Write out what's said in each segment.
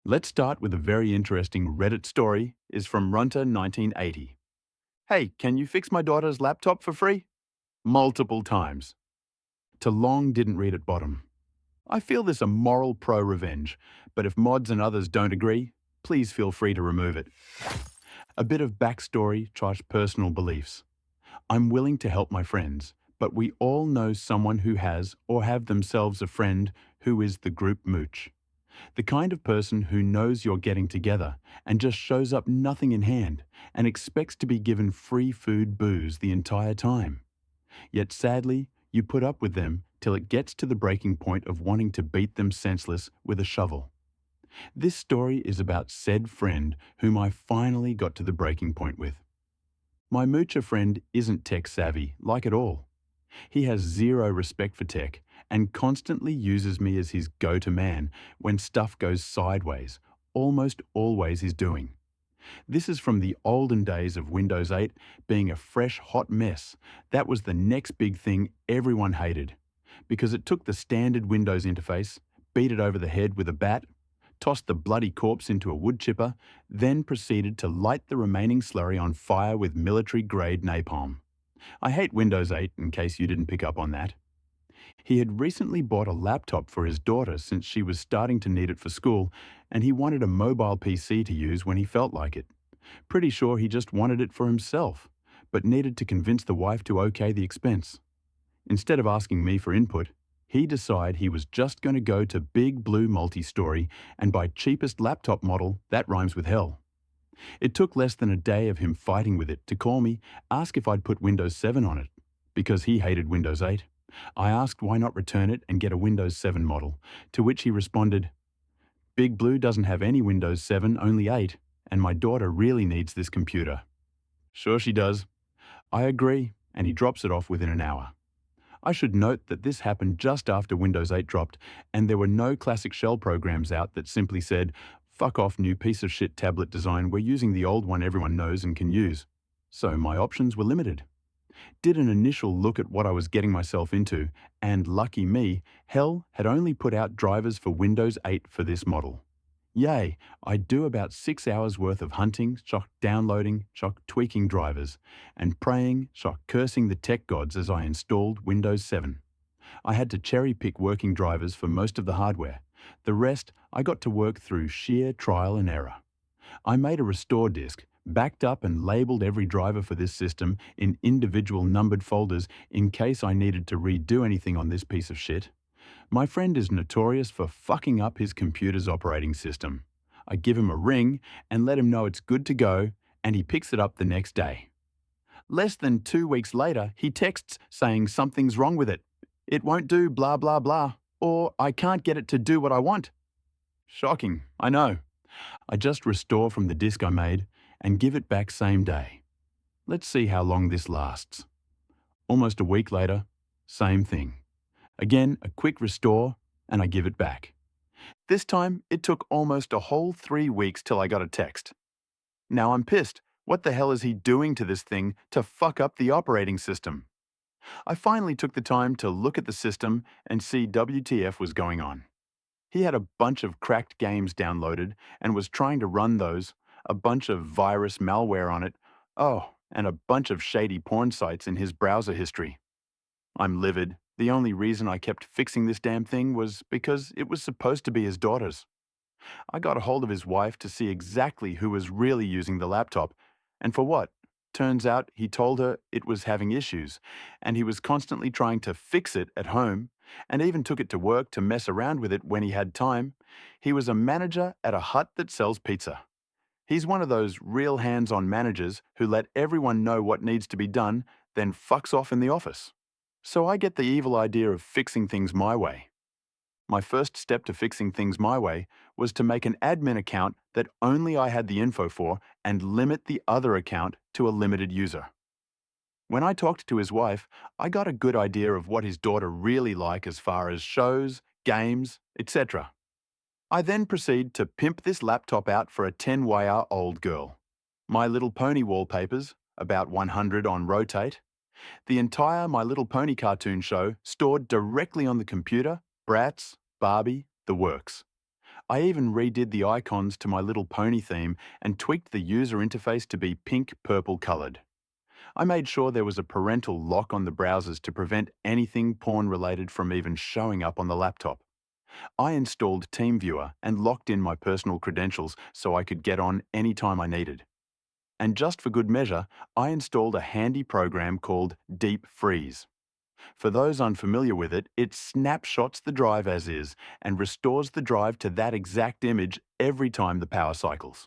Let's start with a very interesting Reddit story is from Runter 1980. Hey, can you fix my daughter's laptop for free? Multiple times. To Long didn't read at bottom. I feel this a moral pro-revenge, but if mods and others don't agree, please feel free to remove it. A bit of backstory / personal beliefs. I'm willing to help my friends, but we all know someone who has or have themselves a friend who is the group mooch. The kind of person who knows you're getting together and just shows up nothing in hand and expects to be given free food booze the entire time. Yet sadly, you put up with them till it gets to the breaking point of wanting to beat them senseless with a shovel. This story is about said friend whom I finally got to the breaking point with. My moocher friend isn't tech savvy, like at all. He has zero respect for tech and constantly uses me as his go-to man when stuff goes sideways, almost always is doing. This is from the olden days of Windows 8 being a fresh, hot mess. That was the next big thing everyone hated, because it took the standard Windows interface, beat it over the head with a bat, tossed the bloody corpse into a wood chipper, then proceeded to light the remaining slurry on fire with military-grade napalm. I hate Windows 8 in case you didn't pick up on that. He had recently bought a laptop for his daughter since she was starting to need it for school, and he wanted a mobile PC to use when he felt like it. Pretty sure he just wanted it for himself, but needed to convince the wife to okay the expense. Instead of asking me for input, he decided he was just going to go to Big Blue Multi-Story and buy cheapest laptop model that rhymes with hell. It took less than a day of him fighting with it to call me, ask if I'd put Windows 7 on it, because he hated Windows 8. I asked why not return it and get a Windows 7 model, to which he responded, Big Blue doesn't have any Windows 7, only 8, and my daughter really needs this computer. Sure she does. I agree, and he drops it off within an hour. I should note that this happened just after Windows 8 dropped, and there were no classic shell programs out that simply said, fuck off new piece of shit tablet design, we're using the old one everyone knows and can use. So my options were limited. Did an initial look at what I was getting myself into, and lucky me, hell had only put out drivers for Windows 8 for this model. Yay, I'd do about 6 hours worth of hunting, downloading, tweaking drivers, and praying, cursing the tech gods as I installed Windows 7. I had to cherry pick working drivers for most of the hardware. The rest I got to work through sheer trial and error. I made a restore disk, backed up and labeled every driver for this system in individual numbered folders in case I needed to redo anything on this piece of shit. My friend is notorious for fucking up his computer's operating system. I give him a ring and let him know it's good to go, and he picks it up the next day. Less than 2 weeks later, he texts saying something's wrong with it. It won't do blah blah blah, or I can't get it to do what I want. Shocking, I know. I just restore from the disk I made and give it back same day. Let's see how long this lasts. Almost a week later, same thing. Again, a quick restore, and I give it back. This time, it took almost a whole 3 weeks till I got a text. Now I'm pissed. What the hell is he doing to this thing to fuck up the operating system? I finally took the time to look at the system and see WTF was going on. He had a bunch of cracked games downloaded and was trying to run those, a bunch of virus malware on it, and a bunch of shady porn sites in his browser history. I'm livid. The only reason I kept fixing this damn thing was because it was supposed to be his daughter's. I got a hold of his wife to see exactly who was really using the laptop, and for what? Turns out he told her it was having issues, and he was constantly trying to fix it at home, and even took it to work to mess around with it when he had time. He was a manager at a hut that sells pizza. He's one of those real hands-on managers who let everyone know what needs to be done, then fucks off in the office. So I get the evil idea of fixing things my way. My first step to fixing things my way was to make an admin account that only I had the info for and limit the other account to a limited user. When I talked to his wife, I got a good idea of what his daughter really like as far as shows, games, etc. I then proceed to pimp this laptop out for a 10-year-old girl. My Little Pony wallpapers, about 100 on rotate. The entire My Little Pony cartoon show stored directly on the computer, Bratz, Barbie, the works. I even redid the icons to my little pony theme and tweaked the user interface to be pink-purple coloured. I made sure there was a parental lock on the browsers to prevent anything porn-related from even showing up on the laptop. I installed TeamViewer and locked in my personal credentials so I could get on anytime I needed. And just for good measure, I installed a handy program called Deep Freeze. For those unfamiliar with it, it snapshots the drive as is and restores the drive to that exact image every time the power cycles.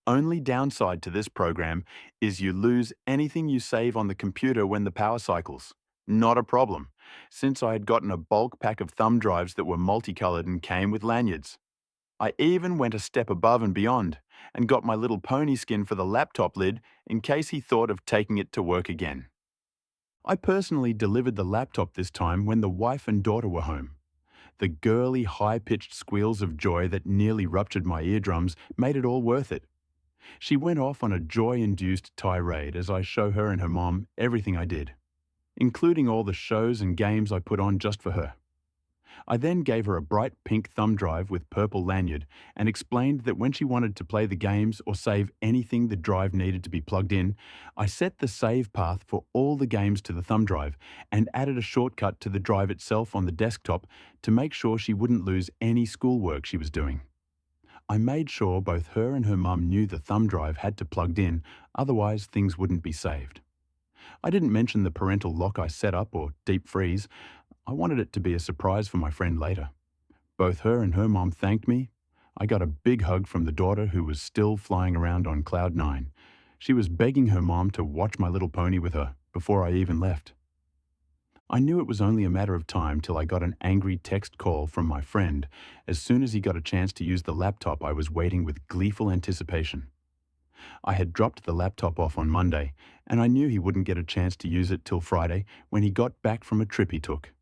Only downside to this program is you lose anything you save on the computer when the power cycles. Not a problem, since I had gotten a bulk pack of thumb drives that were multicolored and came with lanyards. I even went a step above and beyond and got my little pony skin for the laptop lid in case he thought of taking it to work again. I personally delivered the laptop this time when the wife and daughter were home. The girly, high-pitched squeals of joy that nearly ruptured my eardrums made it all worth it. She went off on a joy-induced tirade as I show her and her mom everything I did, including all the shows and games I put on just for her. I then gave her a bright pink thumb drive with purple lanyard and explained that when she wanted to play the games or save anything the drive needed to be plugged in, I set the save path for all the games to the thumb drive and added a shortcut to the drive itself on the desktop to make sure she wouldn't lose any schoolwork she was doing. I made sure both her and her mum knew the thumb drive had to plugged in, otherwise things wouldn't be saved. I didn't mention the parental lock I set up or deep freeze. I wanted it to be a surprise for my friend later. Both her and her mom thanked me. I got a big hug from the daughter who was still flying around on cloud nine. She was begging her mom to watch My Little Pony with her before I even left. I knew it was only a matter of time till I got an angry text call from my friend as soon as he got a chance to use the laptop I was waiting with gleeful anticipation. I had dropped the laptop off on Monday, and I knew he wouldn't get a chance to use it till Friday when he got back from a trip he took.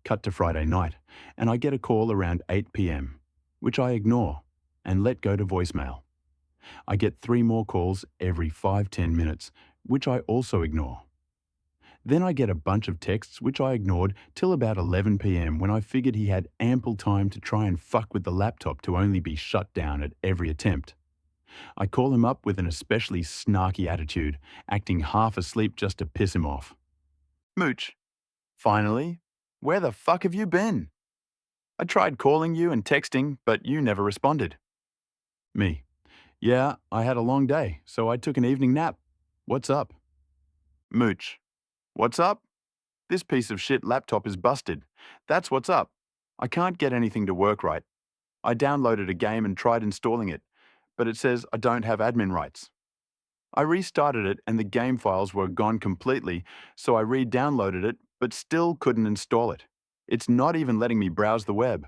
Cut to Friday night, and I get a call around 8 p.m., which I ignore and let go to voicemail. I get 3 more calls every 5-10 minutes, which I also ignore. Then I get a bunch of texts which I ignored till about 11 p.m. when I figured he had ample time to try and fuck with the laptop to only be shut down at every attempt. I call him up with an especially snarky attitude, acting half asleep just to piss him off. Mooch, finally, where the fuck have you been? I tried calling you and texting, but you never responded. Me, yeah, I had a long day, so I took an evening nap. What's up? Mooch, what's up? This piece of shit laptop is busted. That's what's up. I can't get anything to work right. I downloaded a game and tried installing it, but it says I don't have admin rights. I restarted it and the game files were gone completely, so I re-downloaded it, but still couldn't install it. It's not even letting me browse the web.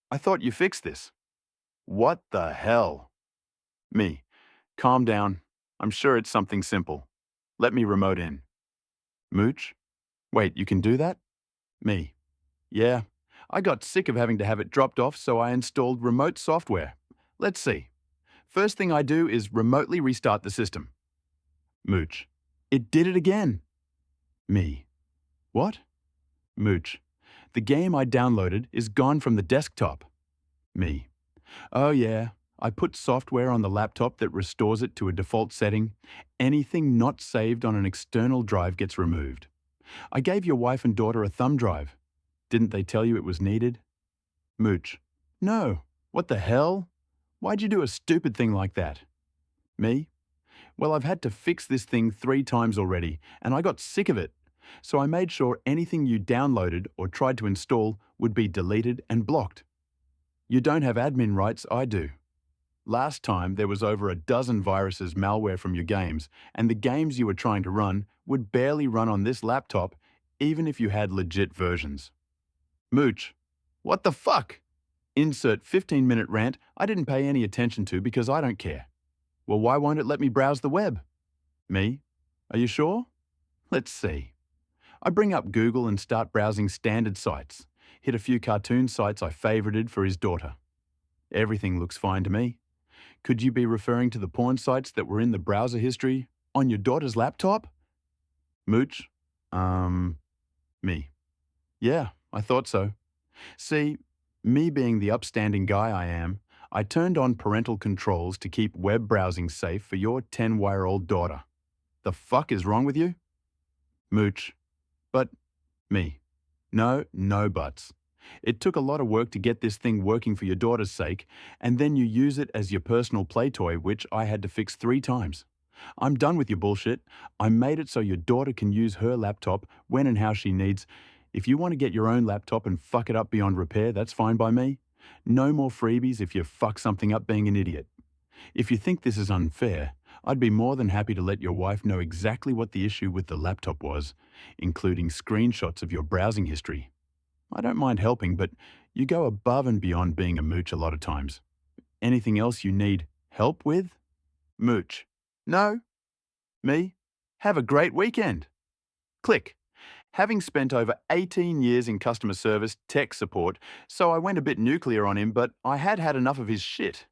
I thought you fixed this. What the hell? Me, calm down. I'm sure it's something simple. Let me remote in. Mooch? Wait, you can do that? Me. Yeah. I got sick of having to have it dropped off, so I installed remote software. Let's see. First thing I do is remotely restart the system. Mooch. It did it again. Me. What? Mooch. The game I downloaded is gone from the desktop. Me. Oh yeah. I put software on the laptop that restores it to a default setting. Anything not saved on an external drive gets removed. I gave your wife and daughter a thumb drive. Didn't they tell you it was needed? Mooch. No. What the hell? Why'd you do a stupid thing like that? Me? Well, I've had to fix this thing 3 times already, and I got sick of it. So I made sure anything you downloaded or tried to install would be deleted and blocked. You don't have admin rights, I do. Last time there was over a dozen viruses malware from your games, and the games you were trying to run would barely run on this laptop, even if you had legit versions. Mooch. What the fuck? Insert 15-minute rant I didn't pay any attention to because I don't care. Well, why won't it let me browse the web? Me? Are you sure? Let's see. I bring up Google and start browsing standard sites. Hit a few cartoon sites I favorited for his daughter. Everything looks fine to me. Could you be referring to the porn sites that were in the browser history on your daughter's laptop? Mooch? Me. Yeah, I thought so. See, Me being the upstanding guy I am, I turned on parental controls to keep web browsing safe for your 10-year-old daughter. The fuck is wrong with you? Mooch. But me. No, no buts. It took a lot of work to get this thing working for your daughter's sake, and then you use it as your personal play toy, which I had to fix 3 times. I'm done with your bullshit. I made it so your daughter can use her laptop when and how she needs. If you want to get your own laptop and fuck it up beyond repair, that's fine by me. No more freebies if you fuck something up being an idiot. If you think this is unfair, I'd be more than happy to let your wife know exactly what the issue with the laptop was, including screenshots of your browsing history. I don't mind helping, but you go above and beyond being a mooch a lot of times. Anything else you need help with? Mooch. No? Me? Have a great weekend. Click. Having spent over 18 years in customer service tech support, so I went a bit nuclear on him, but I had had enough of his shit.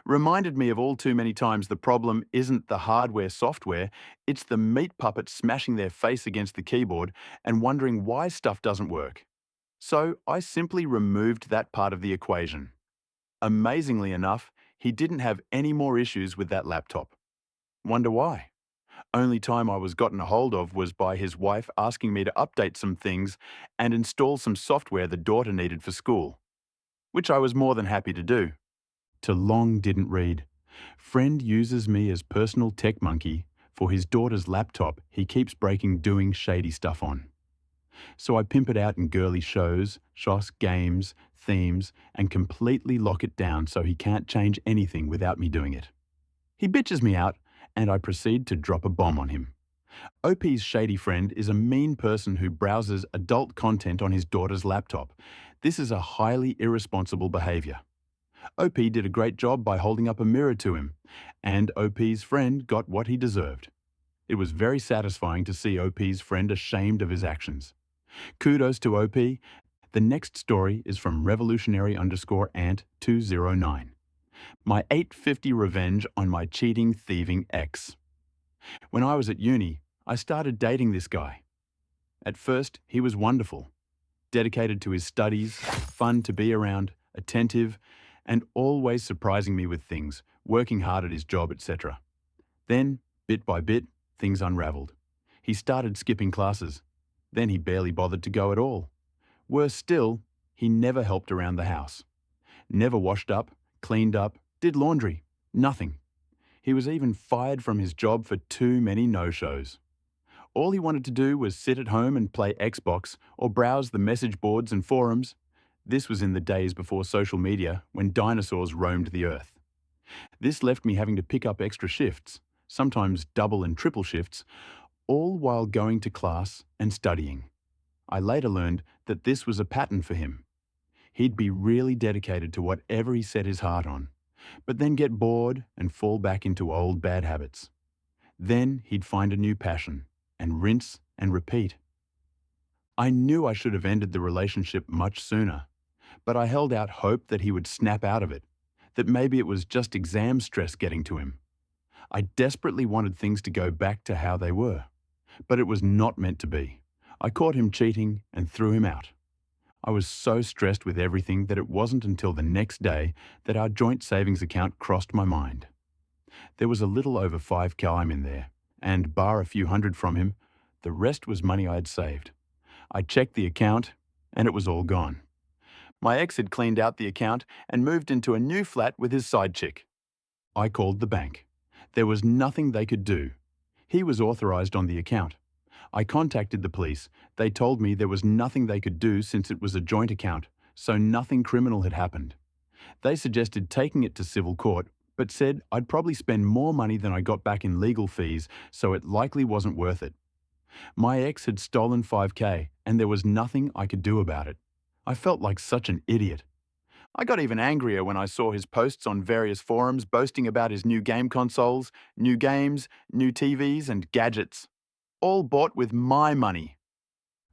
Reminded me of all too many times the problem isn't the hardware software, it's the meat puppet smashing their face against the keyboard and wondering why stuff doesn't work. So I simply removed that part of the equation. Amazingly enough, he didn't have any more issues with that laptop. Wonder why? Only time I was gotten a hold of was by his wife asking me to update some things and install some software the daughter needed for school, which I was more than happy to do. To long didn't read. Friend uses me as personal tech monkey for his daughter's laptop he keeps breaking doing shady stuff on. So I pimp it out in girly shows, shots, games, themes, and completely lock it down so he can't change anything without me doing it. He bitches me out, and I proceed to drop a bomb on him. OP's shady friend is a mean person who browses adult content on his daughter's laptop. This is a highly irresponsible behavior. OP did a great job by holding up a mirror to him, and OP's friend got what he deserved. It was very satisfying to see OP's friend ashamed of his actions. Kudos to OP. The next story is from revolutionary_ant209. My 850 revenge on my cheating, thieving ex. When I was at uni, I started dating this guy. At first, he was wonderful, dedicated to his studies, fun to be around, attentive, and always surprising me with things, working hard at his job, etc. Then, bit by bit, things unraveled. He started skipping classes. Then he barely bothered to go at all. Worse still, he never helped around the house. Never washed up, cleaned up, did laundry. Nothing. He was even fired from his job for too many no-shows. All he wanted to do was sit at home and play Xbox or browse the message boards and forums. This was in the days before social media, when dinosaurs roamed the earth. This left me having to pick up extra shifts, sometimes double and triple shifts, all while going to class and studying. I later learned that this was a pattern for him. He'd be really dedicated to whatever he set his heart on, but then get bored and fall back into old bad habits. Then he'd find a new passion, and rinse and repeat. I knew I should have ended the relationship much sooner, but I held out hope that he would snap out of it, that maybe it was just exam stress getting to him. I desperately wanted things to go back to how they were, but it was not meant to be. I caught him cheating and threw him out. I was so stressed with everything that it wasn't until the next day that our joint savings account crossed my mind. There was a little over 5K in there, and bar a few hundred from him, the rest was money I had saved. I checked the account, and it was all gone. My ex had cleaned out the account and moved into a new flat with his side chick. I called the bank. There was nothing they could do. He was authorized on the account. I contacted the police. They told me there was nothing they could do since it was a joint account, so nothing criminal had happened. They suggested taking it to civil court, but said I'd probably spend more money than I got back in legal fees, so it likely wasn't worth it. My ex had stolen 5K, and there was nothing I could do about it. I felt like such an idiot. I got even angrier when I saw his posts on various forums boasting about his new game consoles, new games, new TVs, and gadgets. All bought with my money.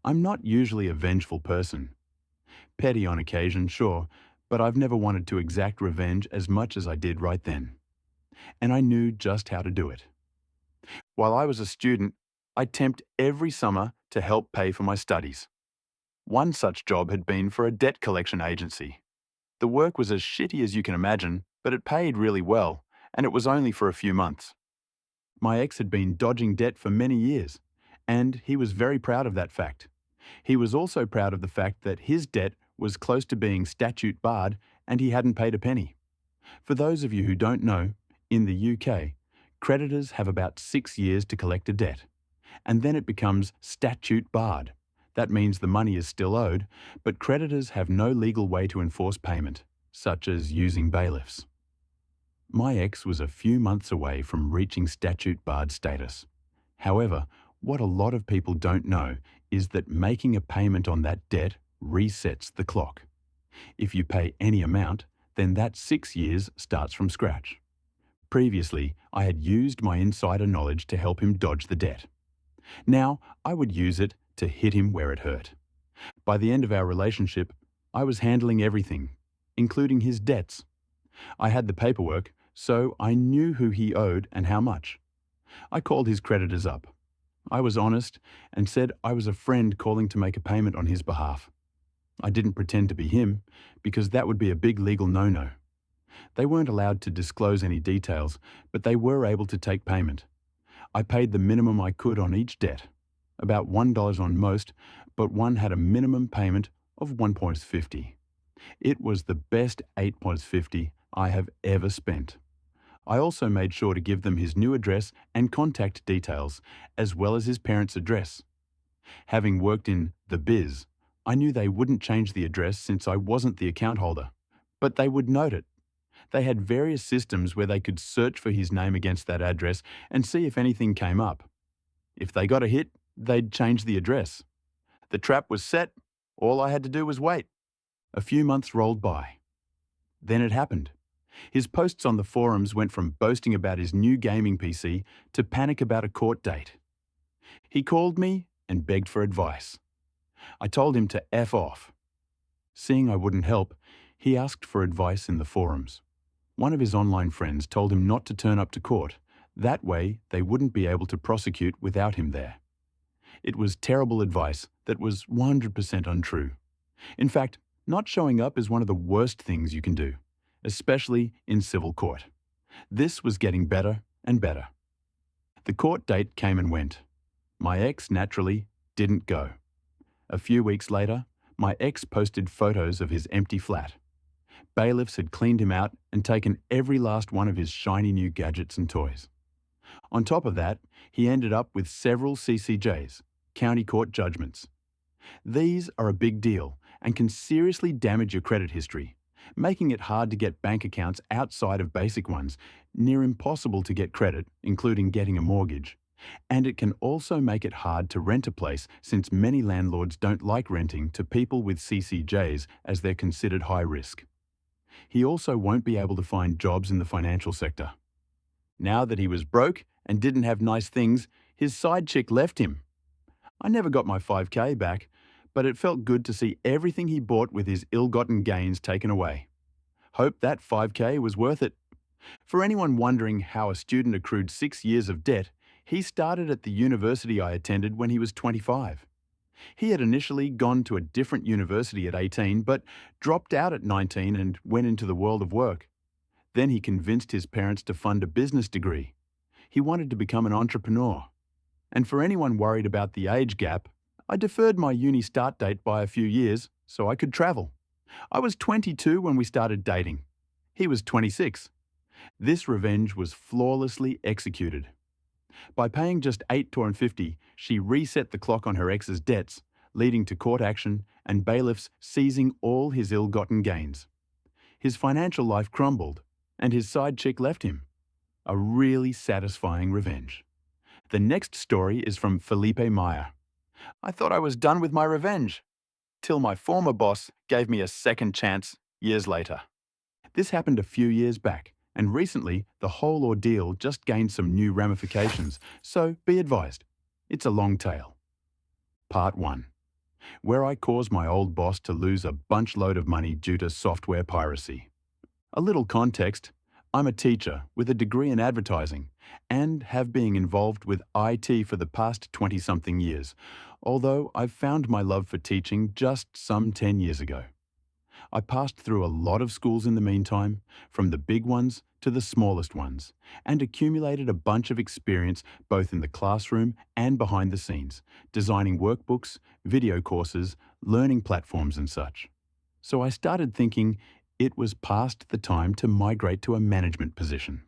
I'm not usually a vengeful person. Petty on occasion, sure, but I've never wanted to exact revenge as much as I did right then. And I knew just how to do it. While I was a student, I temped every summer to help pay for my studies. One such job had been for a debt collection agency. The work was as shitty as you can imagine, but it paid really well, and it was only for a few months. My ex had been dodging debt for many years, and he was very proud of that fact. He was also proud of the fact that his debt was close to being statute barred and he hadn't paid a penny. For those of you who don't know, in the UK, creditors have about 6 years to collect a debt, and then it becomes statute barred. That means the money is still owed, but creditors have no legal way to enforce payment, such as using bailiffs. My ex was a few months away from reaching statute barred status. However, what a lot of people don't know is that making a payment on that debt resets the clock. If you pay any amount, then that 6 years starts from scratch. Previously, I had used my insider knowledge to help him dodge the debt. Now, I would use it to hit him where it hurt. By the end of our relationship, I was handling everything, including his debts. I had the paperwork, so I knew who he owed and how much. I called his creditors up. I was honest and said I was a friend calling to make a payment on his behalf. I didn't pretend to be him, because that would be a big legal no-no. They weren't allowed to disclose any details, but they were able to take payment. I paid the minimum I could on each debt, about $1 on most, but one had a minimum payment of $1.50. It was the best $8.50 I have ever spent. I also made sure to give them his new address and contact details, as well as his parents' address. Having worked in the biz, I knew they wouldn't change the address since I wasn't the account holder, but they would note it. They had various systems where they could search for his name against that address and see if anything came up. If they got a hit, they'd change the address. The trap was set. All I had to do was wait. A few months rolled by. Then it happened. His posts on the forums went from boasting about his new gaming PC to panic about a court date. He called me and begged for advice. I told him to F off. Seeing I wouldn't help, he asked for advice in the forums. One of his online friends told him not to turn up to court. That way, they wouldn't be able to prosecute without him there. It was terrible advice that was 100% untrue. In fact, not showing up is one of the worst things you can do, especially in civil court. This was getting better and better. The court date came and went. My ex, naturally, didn't go. A few weeks later, my ex posted photos of his empty flat. Bailiffs had cleaned him out and taken every last one of his shiny new gadgets and toys. On top of that, he ended up with several CCJs, county court judgments. These are a big deal and can seriously damage your credit history, making it hard to get bank accounts outside of basic ones, near impossible to get credit, including getting a mortgage. And it can also make it hard to rent a place since many landlords don't like renting to people with CCJs as they're considered high risk. He also won't be able to find jobs in the financial sector. Now that he was broke and didn't have nice things, his side chick left him. I never got my 5K back, but it felt good to see everything he bought with his ill-gotten gains taken away. Hope that 5K was worth it. For anyone wondering how a student accrued 6 years of debt, he started at the university I attended when he was 25. He had initially gone to a different university at 18, but dropped out at 19 and went into the world of work. Then he convinced his parents to fund a business degree. He wanted to become an entrepreneur. And for anyone worried about the age gap, I deferred my uni start date by a few years so I could travel. I was 22 when we started dating. He was 26. This revenge was flawlessly executed. By paying just $8.50, she reset the clock on her ex's debts, leading to court action and bailiffs seizing all his ill-gotten gains. His financial life crumbled, and his side chick left him. A really satisfying revenge. The next story is from Felipe Meyer. I thought I was done with my revenge, till my former boss gave me a second chance years later. This happened a few years back, and recently the whole ordeal just gained some new ramifications, so be advised, it's a long tale. Part 1. Where I caused my old boss to lose a bunch load of money due to software piracy. A little context, I'm a teacher with a degree in advertising and have been involved with IT for the past 20-something years, although I've found my love for teaching just some 10 years ago. I passed through a lot of schools in the meantime, from the big ones to the smallest ones, and accumulated a bunch of experience both in the classroom and behind the scenes, designing workbooks, video courses, learning platforms and such. So I started thinking it was past the time to migrate to a management position.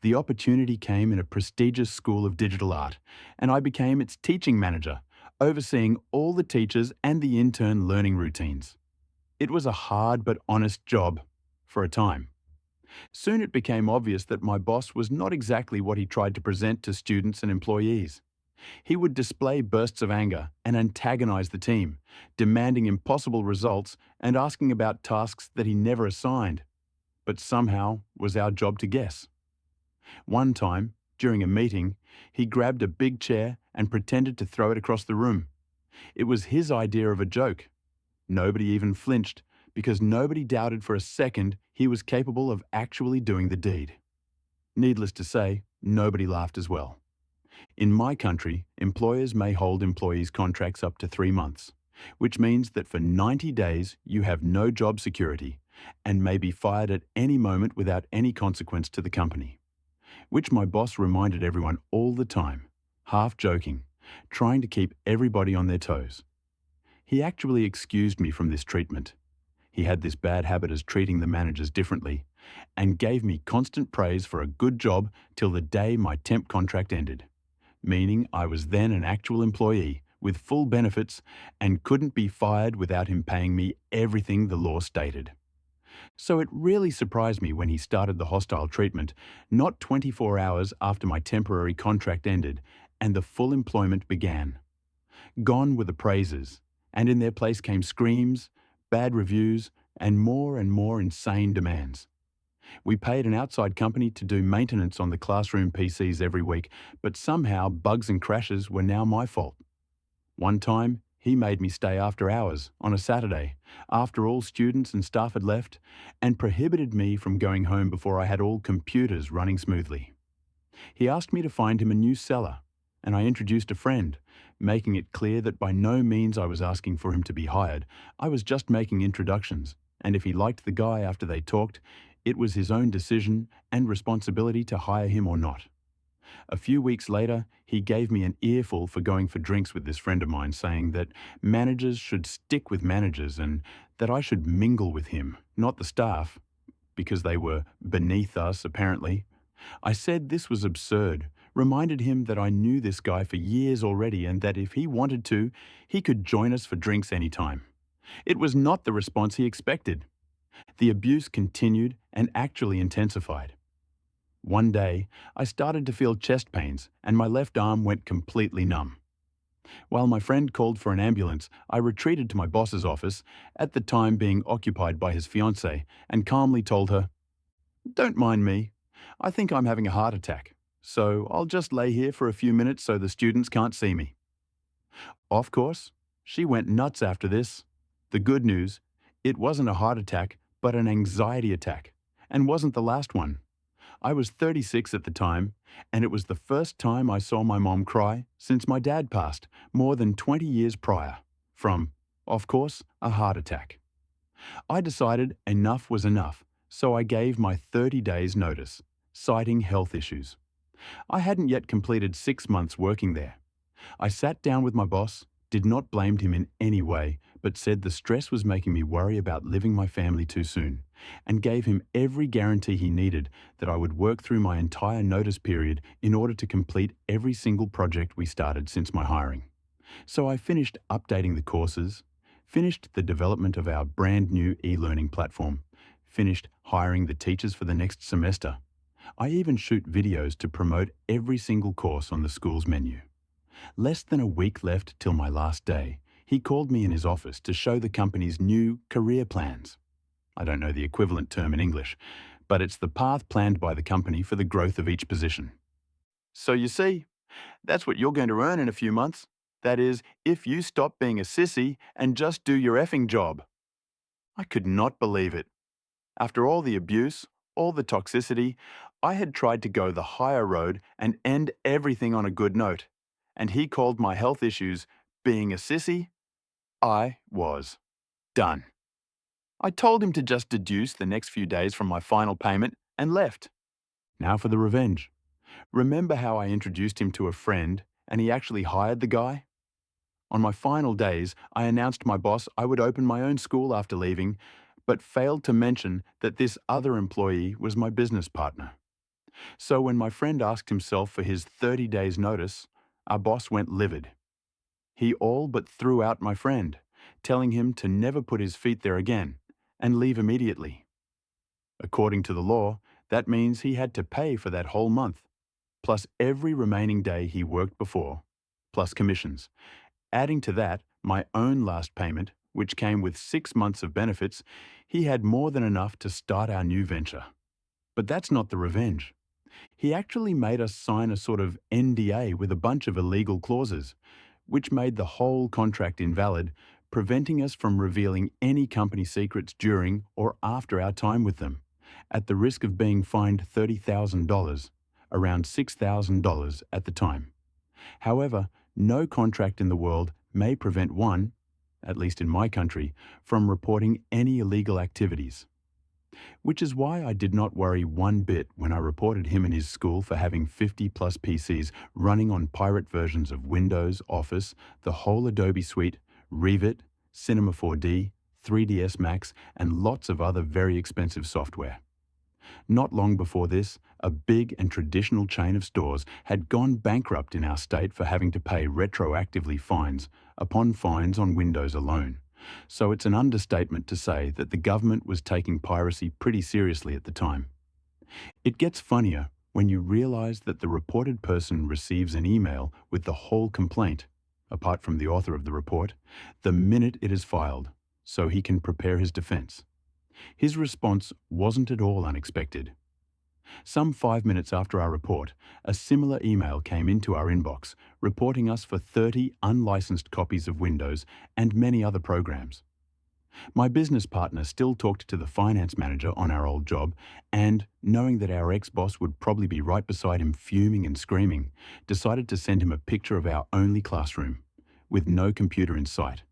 The opportunity came in a prestigious school of digital art, and I became its teaching manager, overseeing all the teachers and the intern learning routines. It was a hard but honest job, for a time. Soon it became obvious that my boss was not exactly what he tried to present to students and employees. He would display bursts of anger and antagonize the team, demanding impossible results and asking about tasks that he never assigned, but somehow was our job to guess. One time, during a meeting, he grabbed a big chair and pretended to throw it across the room. It was his idea of a joke. Nobody even flinched because nobody doubted for a second he was capable of actually doing the deed. Needless to say, nobody laughed as well. In my country, employers may hold employees' contracts up to 3 months, which means that for 90 days you have no job security and may be fired at any moment without any consequence to the company, which my boss reminded everyone all the time, half joking, trying to keep everybody on their toes. He actually excused me from this treatment. He had this bad habit of treating the managers differently and gave me constant praise for a good job till the day my temp contract ended, meaning I was then an actual employee with full benefits and couldn't be fired without him paying me everything the law stated. So it really surprised me when he started the hostile treatment, not 24 hours after my temporary contract ended and the full employment began. Gone were the praises, and in their place came screams, bad reviews, and more insane demands. We paid an outside company to do maintenance on the classroom PCs every week, but somehow bugs and crashes were now my fault. One time, he made me stay after hours on a Saturday, after all students and staff had left, and prohibited me from going home before I had all computers running smoothly. He asked me to find him a new seller, and I introduced a friend, making it clear that by no means I was asking for him to be hired. I was just making introductions, and if he liked the guy after they talked, it was his own decision and responsibility to hire him or not. A few weeks later, he gave me an earful for going for drinks with this friend of mine, saying that managers should stick with managers and that I should mingle with him, not the staff, because they were beneath us, apparently. I said this was absurd, reminded him that I knew this guy for years already and that if he wanted to, he could join us for drinks anytime. It was not the response he expected. The abuse continued and actually intensified. One day, I started to feel chest pains and my left arm went completely numb. While my friend called for an ambulance, I retreated to my boss's office, at the time being occupied by his fiancée, and calmly told her, "Don't mind me. I think I'm having a heart attack, so I'll just lay here for a few minutes so the students can't see me." Of course, she went nuts after this. The good news, it wasn't a heart attack, but an anxiety attack, and wasn't the last one. I was 36 at the time, and it was the first time I saw my mom cry since my dad passed, more than 20 years prior, from, of course, a heart attack. I decided enough was enough, so I gave my 30 days notice, citing health issues. I hadn't yet completed 6 months working there. I sat down with my boss, did not blame him in any way, but said the stress was making me worry about leaving my family too soon, and gave him every guarantee he needed that I would work through my entire notice period in order to complete every single project we started since my hiring. So I finished updating the courses, finished the development of our brand new e-learning platform, finished hiring the teachers for the next semester. I even shoot videos to promote every single course on the school's menu. Less than a week left till my last day, he called me in his office to show the company's new career plans. I don't know the equivalent term in English, but it's the path planned by the company for the growth of each position. "So you see, that's what you're going to earn in a few months. That is, if you stop being a sissy and just do your effing job." I could not believe it. After all the abuse, all the toxicity, I had tried to go the higher road and end everything on a good note. And he called my health issues being a sissy. I was done. I told him to just deduce the next few days from my final payment and left. Now for the revenge. Remember how I introduced him to a friend and he actually hired the guy? On my final days, I announced my boss I would open my own school after leaving, but failed to mention that this other employee was my business partner. So when my friend asked himself for his 30 days notice, our boss went livid. He all but threw out my friend, telling him to never put his feet there again and leave immediately. According to the law, that means he had to pay for that whole month, plus every remaining day he worked before, plus commissions. Adding to that, my own last payment, which came with 6 months of benefits, he had more than enough to start our new venture. But that's not the revenge. He actually made us sign a sort of NDA with a bunch of illegal clauses, which made the whole contract invalid, preventing us from revealing any company secrets during or after our time with them, at the risk of being fined $30,000, around $6,000 at the time. However, no contract in the world may prevent one, at least in my country, from reporting any illegal activities. Which is why I did not worry one bit when I reported him and his school for having 50 plus PCs running on pirate versions of Windows, Office, the whole Adobe suite, Revit, Cinema 4D, 3ds Max, and lots of other very expensive software. Not long before this, a big and traditional chain of stores had gone bankrupt in our state for having to pay retroactively fines upon fines on Windows alone. So it's an understatement to say that the government was taking piracy pretty seriously at the time. It gets funnier when you realize that the reported person receives an email with the whole complaint, apart from the author of the report, the minute it is filed, so he can prepare his defense. His response wasn't at all unexpected. Some 5 minutes after our report, a similar email came into our inbox, reporting us for 30 unlicensed copies of Windows and many other programs. My business partner still talked to the finance manager on our old job and, knowing that our ex-boss would probably be right beside him fuming and screaming, decided to send him a picture of our only classroom, with no computer in sight.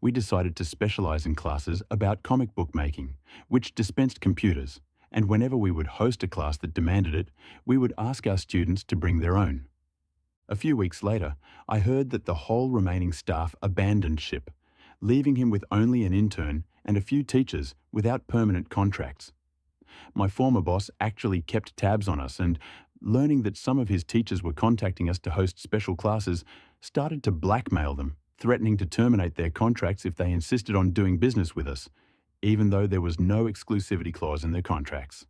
We decided to specialize in classes about comic book making, which dispensed computers, and whenever we would host a class that demanded it, we would ask our students to bring their own. A few weeks later, I heard that the whole remaining staff abandoned ship, leaving him with only an intern and a few teachers without permanent contracts. My former boss actually kept tabs on us and, learning that some of his teachers were contacting us to host special classes, started to blackmail them, threatening to terminate their contracts if they insisted on doing business with us, even though there was no exclusivity clause in their contracts.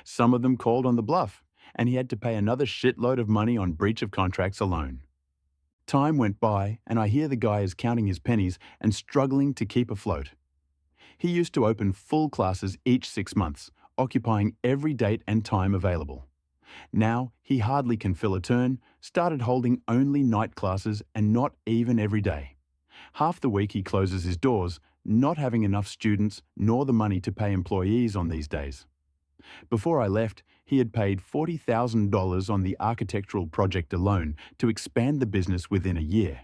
Some of them called on the bluff, and he had to pay another shitload of money on breach of contracts alone. Time went by, and I hear the guy is counting his pennies and struggling to keep afloat. He used to open full classes each 6 months, occupying every date and time available. Now, he hardly can fill a turn, started holding only night classes and not even every day. Half the week he closes his doors, not having enough students nor the money to pay employees on these days. Before I left, he had paid $40,000 on the architectural project alone to expand the business within a year.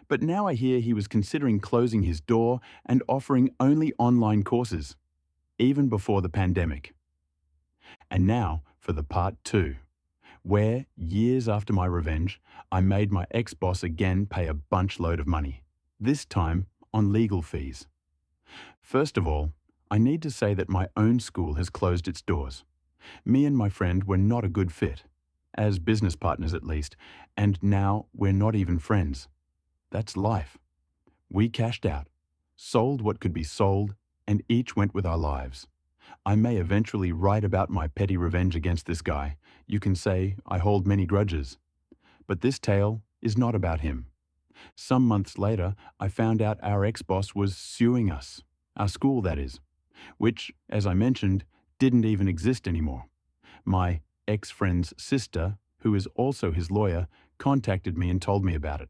But now I hear he was considering closing his door and offering only online courses, even before the pandemic. And now for the part 2, where, years after my revenge, I made my ex-boss again pay a bunch load of money, this time on legal fees. First of all, I need to say that my own school has closed its doors. Me and my friend were not a good fit, as business partners at least, and now we're not even friends. That's life. We cashed out, sold what could be sold, and each went with our lives. I may eventually write about my petty revenge against this guy. You can say I hold many grudges. But this tale is not about him. Some months later, I found out our ex-boss was suing us, our school that is, which, as I mentioned, didn't even exist anymore. My ex-friend's sister, who is also his lawyer, contacted me and told me about it.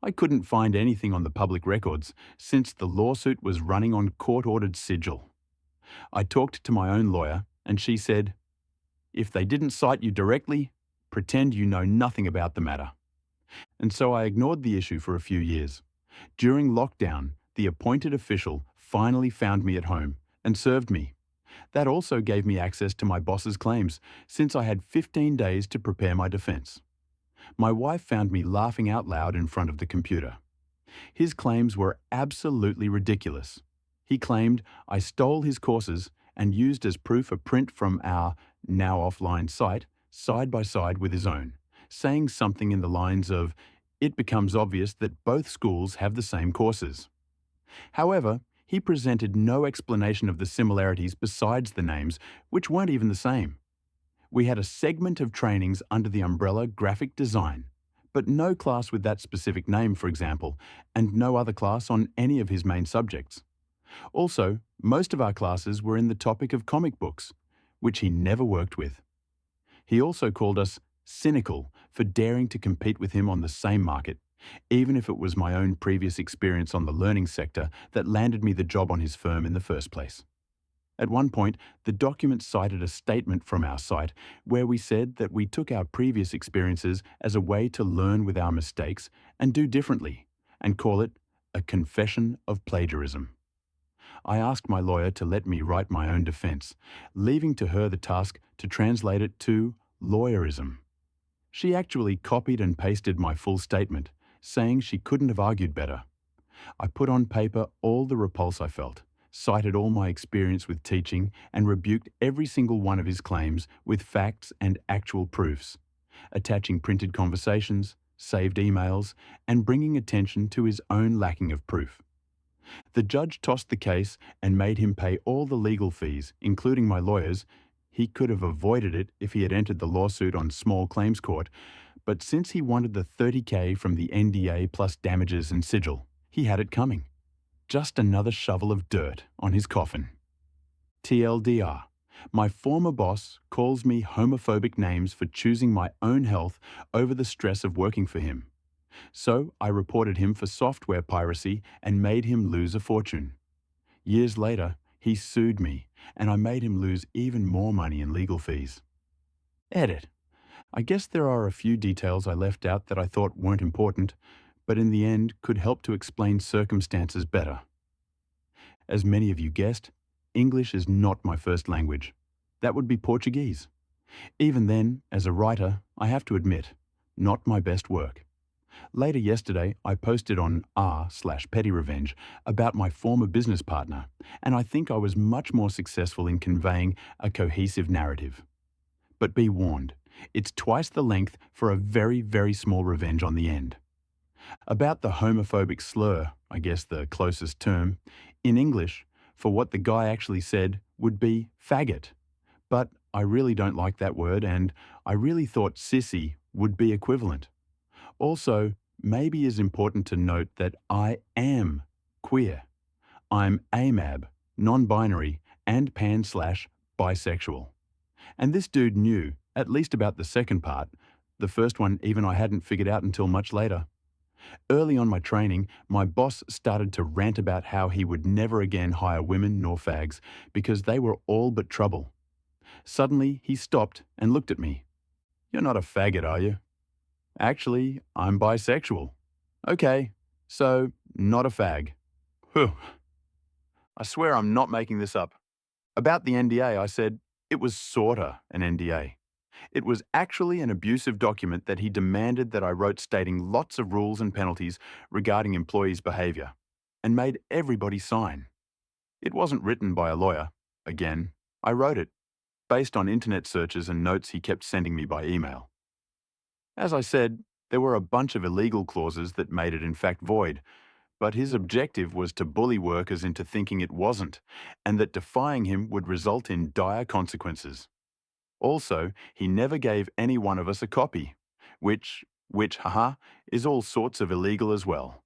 I couldn't find anything on the public records since the lawsuit was running on court-ordered sigil. I talked to my own lawyer, And she said, "If they didn't cite you directly, pretend you know nothing about the matter." And so I ignored the issue for a few years. During lockdown, the appointed official finally found me at home and served me. That also gave me access to my boss's claims, since I had 15 days to prepare my defense. My wife found me laughing out loud in front of the computer. His claims were absolutely ridiculous. He claimed I stole his courses and used as proof a print from our now offline side by side with his own, saying something in the lines of, "It becomes obvious that both schools have the same courses." However, he presented no explanation of the similarities besides the names, which weren't even the same. We had a segment of trainings under the umbrella graphic design, but no class with that specific name, for example, and no other class on any of his main subjects. Also, most of our classes were in the topic of comic books, which he never worked with. He also called us cynical for daring to compete with him on the same market, even if it was my own previous experience on the learning sector that landed me the job on his firm in the first place. At one point, the document cited a statement from our site where we said that we took our previous experiences as a way to learn with our mistakes and do differently, and call it a confession of plagiarism. I asked my lawyer to let me write my own defense, leaving to her the task to translate it to lawyerism. She actually copied and pasted my full statement, saying she couldn't have argued better. I put on paper all the repulse I felt, cited all my experience with teaching, and rebuked every single one of his claims with facts and actual proofs, attaching printed conversations, saved emails, and bringing attention to his own lacking of proof. The judge tossed the case and made him pay all the legal fees, including my lawyer's. He could have avoided it if he had entered the lawsuit on small claims court, but since he wanted the $30,000 from the NDA plus damages and sigil, he had it coming. Just another shovel of dirt on his coffin. TLDR. My former boss calls me homophobic names for choosing my own health over the stress of working for him. So I reported him for software piracy and made him lose a fortune. Years later, he sued me, and I made him lose even more money in legal fees. Edit. I guess there are a few details I left out that I thought weren't important, but in the end could help to explain circumstances better. As many of you guessed, English is not my first language. That would be Portuguese. Even then, as a writer, I have to admit, not my best work. Later yesterday, I posted on r/petty revenge about my former business partner, and I think I was much more successful in conveying a cohesive narrative. But be warned, it's twice the length for a very, very small revenge on the end. About the homophobic slur, I guess the closest term, in English, for what the guy actually said, would be faggot. But I really don't like that word, and I really thought sissy would be equivalent. Also, maybe it's important to note that I am queer. I'm AMAB, non-binary, and pan/bisexual. And this dude knew, at least about the second part, the first one even I hadn't figured out until much later. Early on my training, my boss started to rant about how he would never again hire women nor fags because they were all but trouble. Suddenly, he stopped and looked at me. "You're not a faggot, are you?" "Actually, I'm bisexual." "Okay, so not a fag." Whew. I swear I'm not making this up. About the NDA, I said, it was sorta an NDA. It was actually an abusive document that he demanded that I wrote stating lots of rules and penalties regarding employees' behavior, and made everybody sign. It wasn't written by a lawyer. Again, I wrote it, based on internet searches and notes he kept sending me by email. As I said, there were a bunch of illegal clauses that made it in fact void, but his objective was to bully workers into thinking it wasn't, and that defying him would result in dire consequences. Also, he never gave any one of us a copy, which, is all sorts of illegal as well.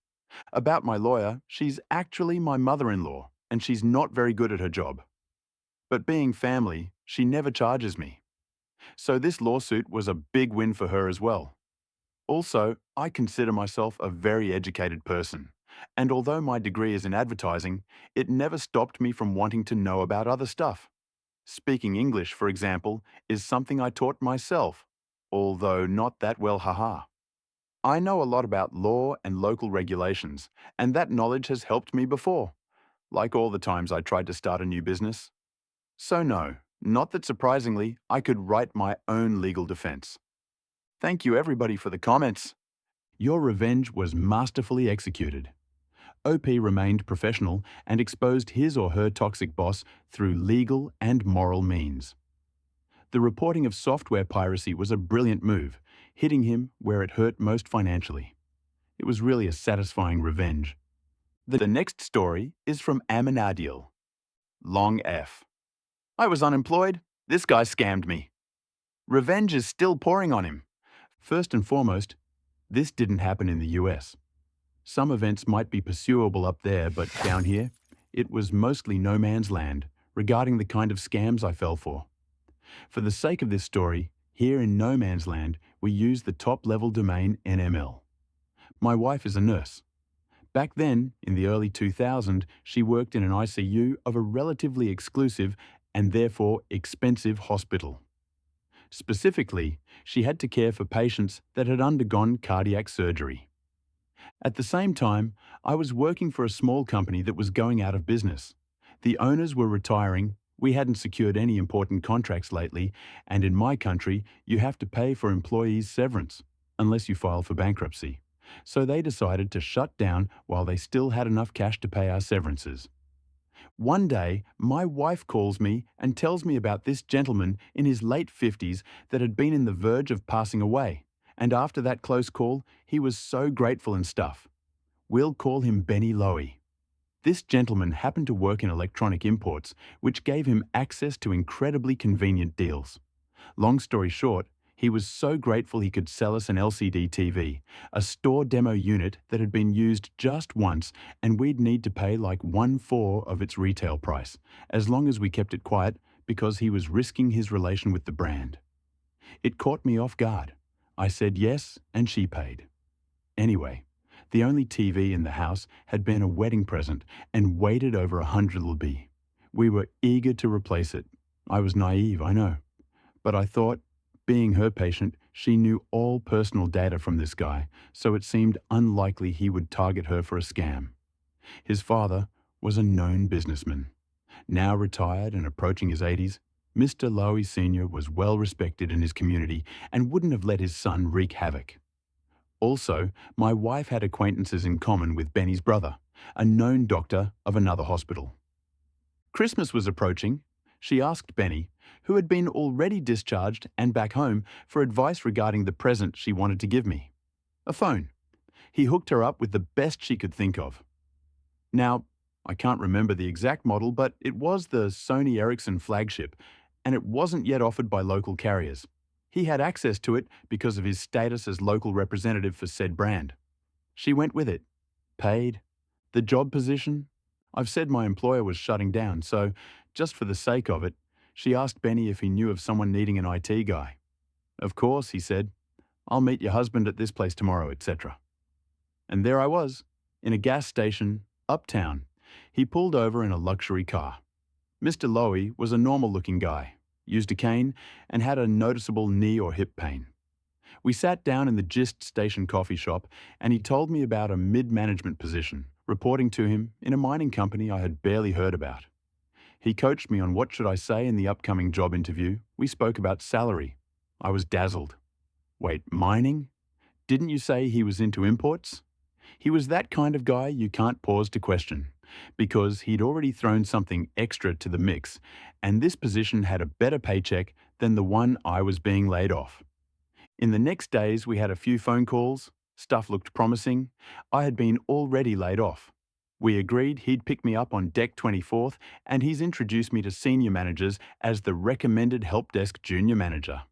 About my lawyer, she's actually my mother-in-law, and she's not very good at her job. But being family, she never charges me. So this lawsuit was a big win for her as well. Also, I consider myself a very educated person, and although my degree is in advertising, it never stopped me from wanting to know about other stuff. Speaking English, for example, is something I taught myself, although not that well, haha. I know a lot about law and local regulations, and that knowledge has helped me before, like all the times I tried to start a new business. So no, not that surprisingly, I could write my own legal defense. Thank you everybody for the comments. Your revenge was masterfully executed. OP remained professional and exposed his or her toxic boss through legal and moral means. The reporting of software piracy was a brilliant move, hitting him where it hurt most financially. It was really a satisfying revenge. The next story is from Aminadil. Long F. I was unemployed. This guy scammed me. Revenge is still pouring on him. First and foremost, this didn't happen in the US. Some events might be pursuable up there, but down here, it was mostly no man's land regarding the kind of scams I fell for. For the sake of this story, here in no man's land, we use the top-level domain NML. My wife is a nurse. Back then, in the early 2000s, she worked in an ICU of a relatively exclusive and therefore expensive hospital. Specifically, she had to care for patients that had undergone cardiac surgery. At the same time, I was working for a small company that was going out of business. The owners were retiring, we hadn't secured any important contracts lately, and in my country, you have to pay for employees' severance, unless you file for bankruptcy. So they decided to shut down while they still had enough cash to pay our severances. One day, my wife calls me and tells me about this gentleman in his late 50s that had been in the verge of passing away, and after that close call, he was so grateful and stuff. We'll call him Benny Lowy. This gentleman happened to work in electronic imports, which gave him access to incredibly convenient deals. Long story short, he was so grateful he could sell us an LCD TV, a store demo unit that had been used just once, and we'd need to pay like 1/4 of its retail price, as long as we kept it quiet, because he was risking his relation with the brand. It caught me off guard. I said yes, and she paid. Anyway, the only TV in the house had been a wedding present and weighted over 100 lb. We were eager to replace it. I was naive, I know. But I thought, being her patient, she knew all personal data from this guy, so it seemed unlikely he would target her for a scam. His father was a known businessman. Now retired and approaching his 80s, Mr. Lowy Sr. was well respected in his community and wouldn't have let his son wreak havoc. Also, my wife had acquaintances in common with Benny's brother, a known doctor of another hospital. Christmas was approaching. She asked Benny, who had been already discharged and back home, for advice regarding the present she wanted to give me. A phone. He hooked her up with the best she could think of. Now, I can't remember the exact model, but it was the Sony Ericsson flagship, and it wasn't yet offered by local carriers. He had access to it because of his status as local representative for said brand. She went with it. Paid. The job position? I've said my employer was shutting down, so just for the sake of it, she asked Benny if he knew of someone needing an IT guy. Of course, he said. I'll meet your husband at this place tomorrow, etc. And there I was, in a gas station, uptown. He pulled over in a luxury car. Mr. Lowy was a normal-looking guy, used a cane, and had a noticeable knee or hip pain. We sat down in the Gist Station coffee shop, and he told me about a mid-management position, reporting to him in a mining company I had barely heard about. He coached me on what should I say in the upcoming job interview. We spoke about salary. I was dazzled. Wait, mining? Didn't you say he was into imports? He was that kind of guy you can't pause to question, because he'd already thrown something extra to the mix, and this position had a better paycheck than the one I was being laid off. In the next days, we had a few phone calls. Stuff looked promising. I had been already laid off. We agreed he'd pick me up on deck 24th, and he's introduced me to senior managers as the recommended help desk junior manager.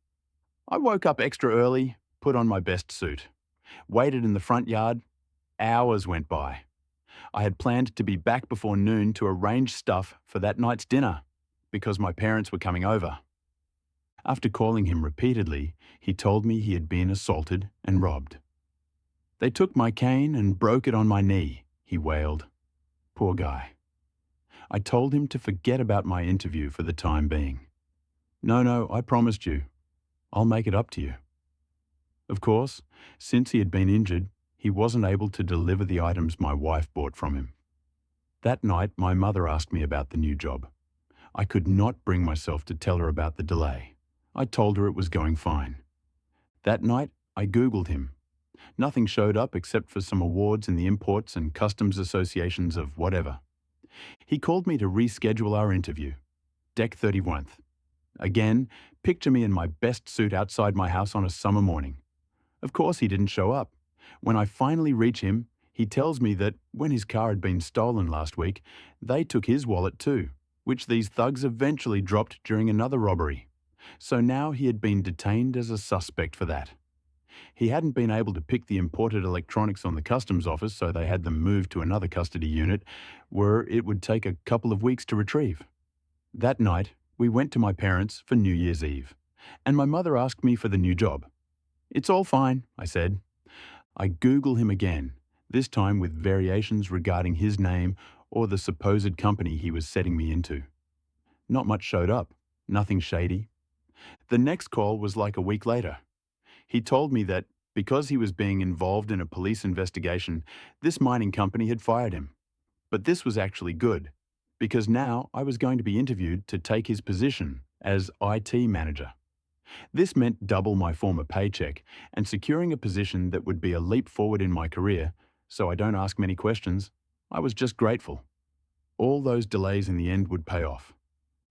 I woke up extra early, put on my best suit. Waited in the front yard. Hours went by. I had planned to be back before noon to arrange stuff for that night's dinner, because my parents were coming over. After calling him repeatedly, he told me he had been assaulted and robbed. They took my cane and broke it on my knee, he wailed. Poor guy. I told him to forget about my interview for the time being. No, I promised you. I'll make it up to you. Of course, since he had been injured, he wasn't able to deliver the items my wife bought from him. That night, my mother asked me about the new job. I could not bring myself to tell her about the delay. I told her it was going fine. That night, I Googled him. Nothing showed up except for some awards in the Imports and Customs Associations of whatever. He called me to reschedule our interview. Deck 31th. Again, picture me in my best suit outside my house on a summer morning. Of course he didn't show up. When I finally reach him, he tells me that when his car had been stolen last week, they took his wallet too, which these thugs eventually dropped during another robbery. So now he had been detained as a suspect for that. He hadn't been able to pick the imported electronics on the customs office, so they had them moved to another custody unit, where it would take a couple of weeks to retrieve. That night, we went to my parents for New Year's Eve, and my mother asked me for the new job. It's all fine, I said. I Google him again, this time with variations regarding his name or the supposed company he was setting me into. Not much showed up, nothing shady. The next call was like a week later. He told me that because he was being involved in a police investigation, this mining company had fired him. But this was actually good, because now I was going to be interviewed to take his position as IT manager. This meant double my former paycheck and securing a position that would be a leap forward in my career, so I don't ask many questions. I was just grateful. All those delays in the end would pay off.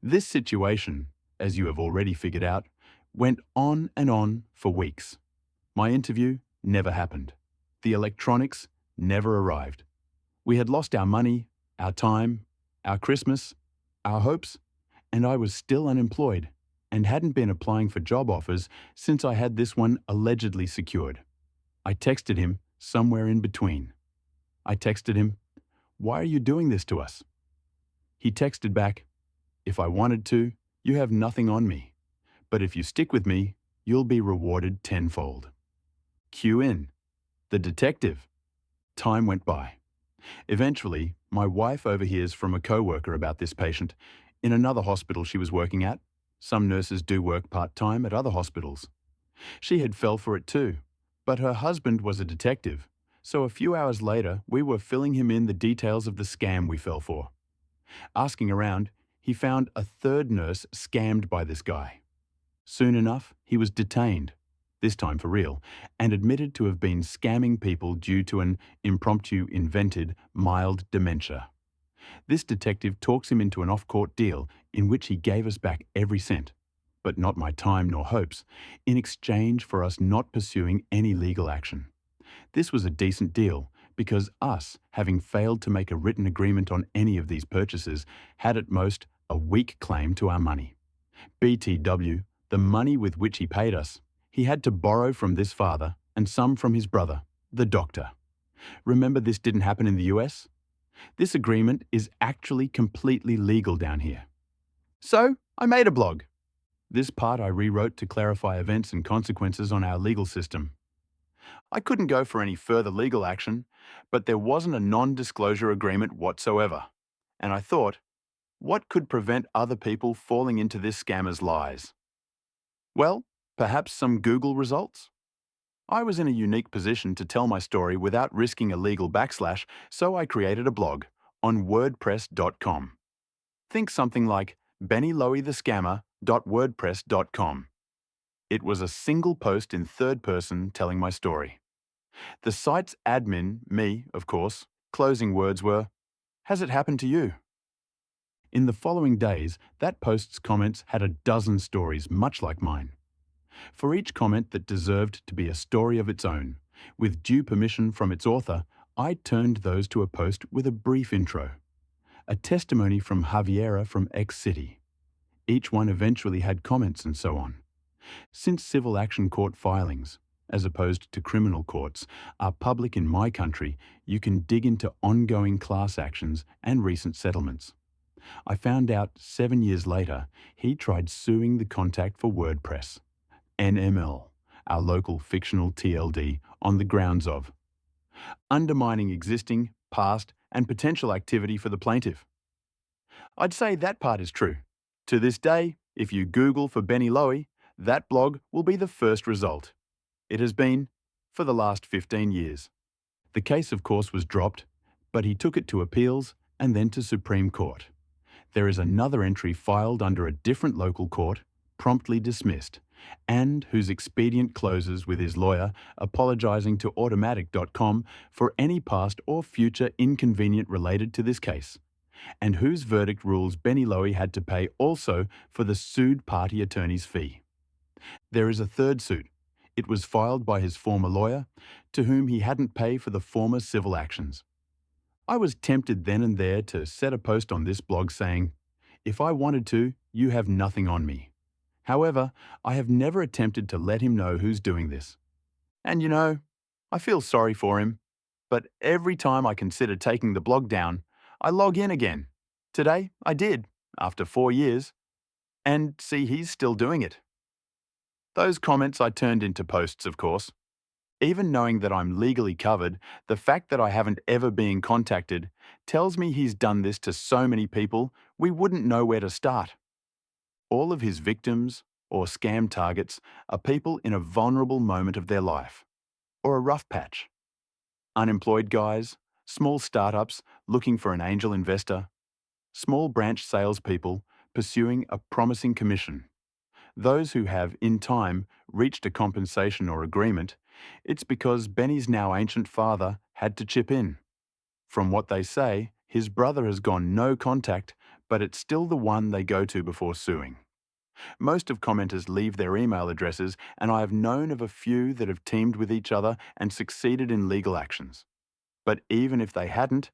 This situation, as you have already figured out, went on and on for weeks. My interview never happened. The electronics never arrived. We had lost our money, our time, our Christmas, our hopes, and I was still unemployed and hadn't been applying for job offers since I had this one allegedly secured. I texted him somewhere in between. I texted him, "Why are you doing this to us?" He texted back, "If I wanted to, you have nothing on me. But if you stick with me, you'll be rewarded tenfold." Cue in. The detective. Time went by. Eventually, my wife overhears from a co-worker about this patient in another hospital she was working at. Some nurses do work part-time at other hospitals. She had fell for it too, but her husband was a detective, so a few hours later we were filling him in the details of the scam we fell for. Asking around, he found a third nurse scammed by this guy. Soon enough, he was detained, this time for real, and admitted to have been scamming people due to an impromptu invented mild dementia. This detective talks him into an off-court deal in which he gave us back every cent, but not my time nor hopes, in exchange for us not pursuing any legal action. This was a decent deal because us, having failed to make a written agreement on any of these purchases, had at most a weak claim to our money. BTW, the money with which he paid us, he had to borrow from this father and some from his brother, the doctor. Remember, this didn't happen in the US? This agreement is actually completely legal down here. So, I made a blog. This part I rewrote to clarify events and consequences on our legal system. I couldn't go for any further legal action, but there wasn't a non-disclosure agreement whatsoever. And I thought, what could prevent other people falling into this scammer's lies? Well, perhaps some Google results? I was in a unique position to tell my story without risking a legal backslash, so I created a blog on WordPress.com. Think something like BennyLoeyTheScammer.wordpress.com. It was a single post in third person telling my story. The site's admin, me, of course, closing words were, "Has it happened to you?" In the following days, that post's comments had a dozen stories much like mine. For each comment that deserved to be a story of its own, with due permission from its author, I turned those to a post with a brief intro. A testimony from Javiera from X City. Each one eventually had comments and so on. Since civil action court filings, as opposed to criminal courts, are public in my country, you can dig into ongoing class actions and recent settlements. I found out 7 years later he tried suing the contact for WordPress, NML, our local fictional TLD, on the grounds of undermining existing, past, and potential activity for the plaintiff. I'd say that part is true. To this day, If you Google for Benny Lowy, that blog will be the first result. It has been for the last 15 years. The case, of course, was dropped, but he took it to appeals and then to Supreme Court. There is another entry filed under a different local court, promptly dismissed, and whose expedient closes with his lawyer apologising to Automatic.com for any past or future inconvenient related to this case, and whose verdict rules Benny Lowy had to pay also for the sued party attorney's fee. There is a third suit. It was filed by his former lawyer, to whom he hadn't paid for the former civil actions. I was tempted then and there to set a post on this blog saying, "If I wanted to, you have nothing on me." However, I have never attempted to let him know who's doing this. And you know, I feel sorry for him, but every time I consider taking the blog down, I log in again. Today, I did, after 4 years, and see he's still doing it. Those comments I turned into posts, of course. Even knowing that I'm legally covered, the fact that I haven't ever been contacted tells me he's done this to so many people we wouldn't know where to start. All of his victims or scam targets are people in a vulnerable moment of their life, or a rough patch. Unemployed guys, small startups looking for an angel investor, small branch salespeople pursuing a promising commission. Those who have, in time, reached a compensation or agreement, it's because Benny's now ancient father had to chip in. From what they say, his brother has gone no contact, but it's still the one they go to before suing. Most of commenters leave their email addresses, and I have known of a few that have teamed with each other and succeeded in legal actions. But even if they hadn't,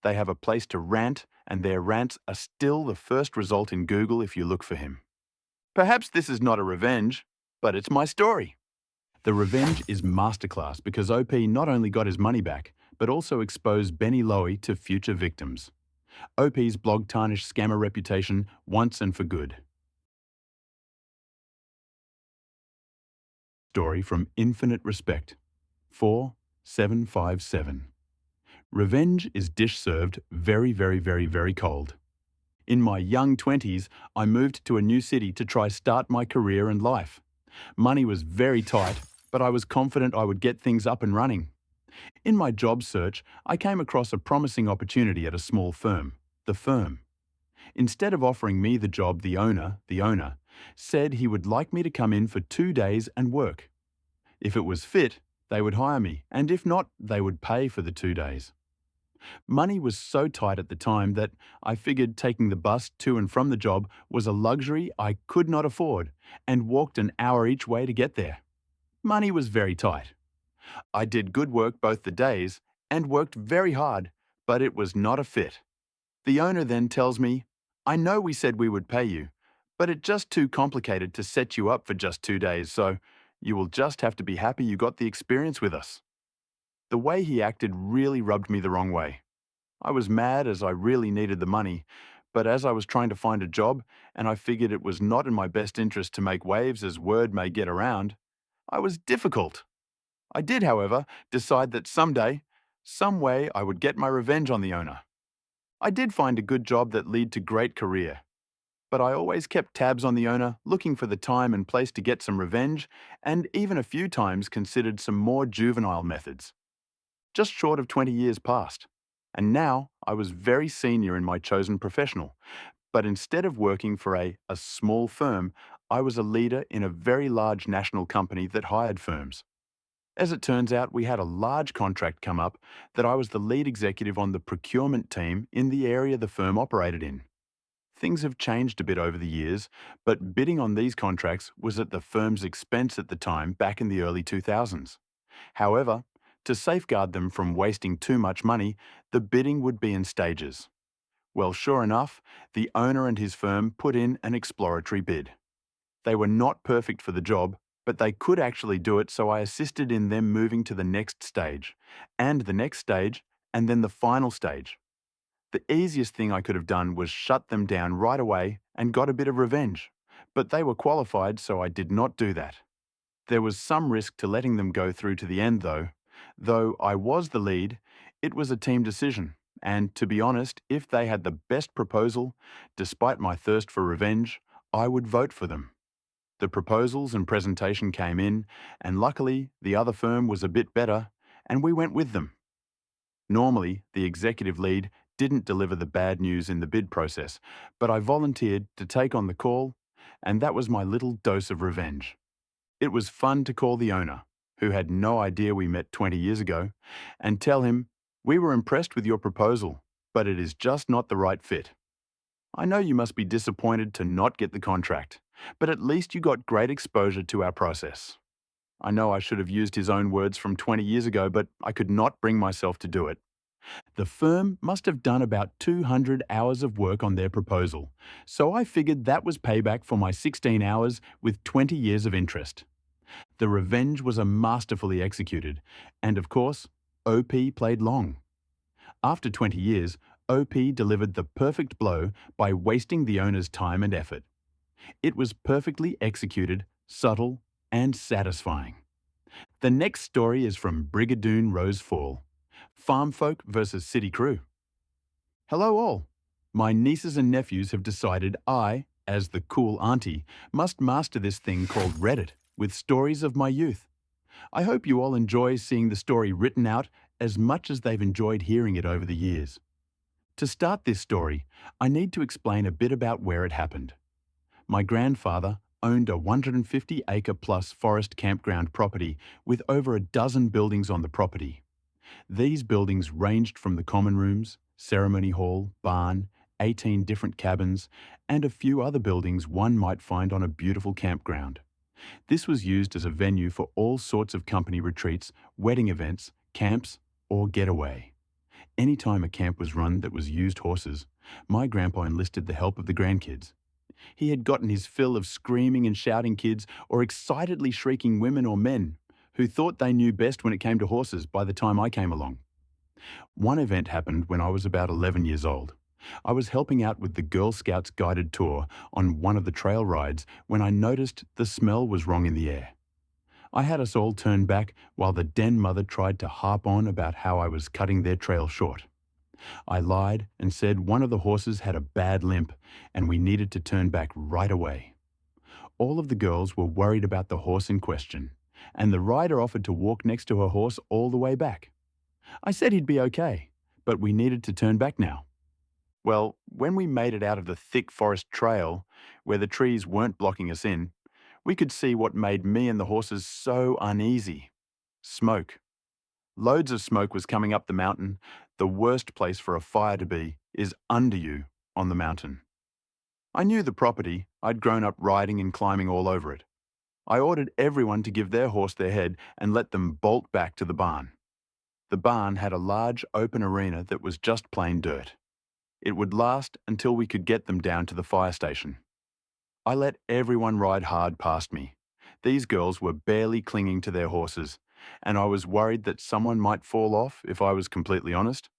they have a place to rant, and their rants are still the first result in Google if you look for him. Perhaps this is not a revenge, but it's my story. The revenge is masterclass because OP not only got his money back, but also exposed Benny Lowy to future victims. OP's blog tarnished scammer reputation once and for good. Story from Infinite Respect. 4757. Revenge is dish served very cold. In my young 20s, I moved to a new city to try start my career and life. Money was very tight, but I was confident I would get things up and running. In my job search, I came across a promising opportunity at a small firm, The Firm. Instead of offering me the job, the owner, said he would like me to come in for 2 days and work. If it was fit, they would hire me, and if not, they would pay for the 2 days. Money was so tight at the time that I figured taking the bus to and from the job was a luxury I could not afford, and walked an hour each way to get there. Money was very tight. I did good work both the days and worked very hard, but it was not a fit. The owner then tells me, "I know we said we would pay you, but it's just too complicated to set you up for just 2 days, so you will just have to be happy you got the experience with us." The way he acted really rubbed me the wrong way. I was mad as I really needed the money, but as I was trying to find a job and I figured it was not in my best interest to make waves as word may get around, I was difficult. I did, however, decide that someday, some way I would get my revenge on the owner. I did find a good job that led to great career, but I always kept tabs on the owner, looking for the time and place to get some revenge, and even a few times considered some more juvenile methods. Just short of 20 years passed, and now I was very senior in my chosen professional, but instead of working for a small firm, I was a leader in a very large national company that hired firms. As it turns out, we had a large contract come up that I was the lead executive on the procurement team in the area the firm operated in. Things have changed a bit over the years, but bidding on these contracts was at the firm's expense at the time back in the early 2000s. However, to safeguard them from wasting too much money, the bidding would be in stages. Well, sure enough, the owner and his firm put in an exploratory bid. They were not perfect for the job, but they could actually do it, so I assisted in them moving to the next stage, and the next stage, and then the final stage. The easiest thing I could have done was shut them down right away and got a bit of revenge, but they were qualified, so I did not do that. There was some risk to letting them go through to the end, though. Though I was the lead, it was a team decision, and to be honest, if they had the best proposal, despite my thirst for revenge, I would vote for them. The proposals and presentation came in, and luckily the other firm was a bit better, and we went with them. Normally, the executive lead didn't deliver the bad news in the bid process, but I volunteered to take on the call, and that was my little dose of revenge. It was fun to call the owner, who had no idea we met 20 years ago, and tell him, "We were impressed with your proposal, but it is just not the right fit. I know you must be disappointed to not get the contract, but at least you got great exposure to our process." I know I should have used his own words from 20 years ago, but I could not bring myself to do it. The firm must have done about 200 hours of work on their proposal, so I figured that was payback for my 16 hours with 20 years of interest. The revenge was a masterfully executed, and of course, OP played long. After 20 years, OP delivered the perfect blow by wasting the owner's time and effort. It was perfectly executed, subtle, and satisfying. The next story is from Brigadoon Rose Fall. Farm folk versus city crew. Hello all. My nieces and nephews have decided I, as the cool auntie, must master this thing called Reddit with stories of my youth. I hope you all enjoy seeing the story written out as much as they've enjoyed hearing it over the years. To start this story, I need to explain a bit about where it happened. My grandfather owned a 150-acre plus forest campground property with over a dozen buildings on the property. These buildings ranged from the common rooms, ceremony hall, barn, 18 different cabins, and a few other buildings one might find on a beautiful campground. This was used as a venue for all sorts of company retreats, wedding events, camps, or getaway. Anytime a camp was run that was used horses, my grandpa enlisted the help of the grandkids. He had gotten his fill of screaming and shouting kids or excitedly shrieking women or men who thought they knew best when it came to horses by the time I came along. One event happened when I was about 11 years old. I was helping out with the Girl Scouts guided tour on one of the trail rides when I noticed the smell was wrong in the air. I had us all turn back while the den mother tried to harp on about how I was cutting their trail short. I lied and said one of the horses had a bad limp and we needed to turn back right away. All of the girls were worried about the horse in question, and the rider offered to walk next to her horse all the way back. I said he'd be okay, but we needed to turn back now. Well, when we made it out of the thick forest trail, where the trees weren't blocking us in, we could see what made me and the horses so uneasy. Smoke. Loads of smoke was coming up the mountain. The worst place for a fire to be is under you on the mountain. I knew the property. I'd grown up riding and climbing all over it. I ordered everyone to give their horse their head and let them bolt back to the barn. The barn had a large open arena that was just plain dirt. It would last until we could get them down to the fire station. I let everyone ride hard past me. These girls were barely clinging to their horses, and I was worried that someone might fall off if I was completely honest.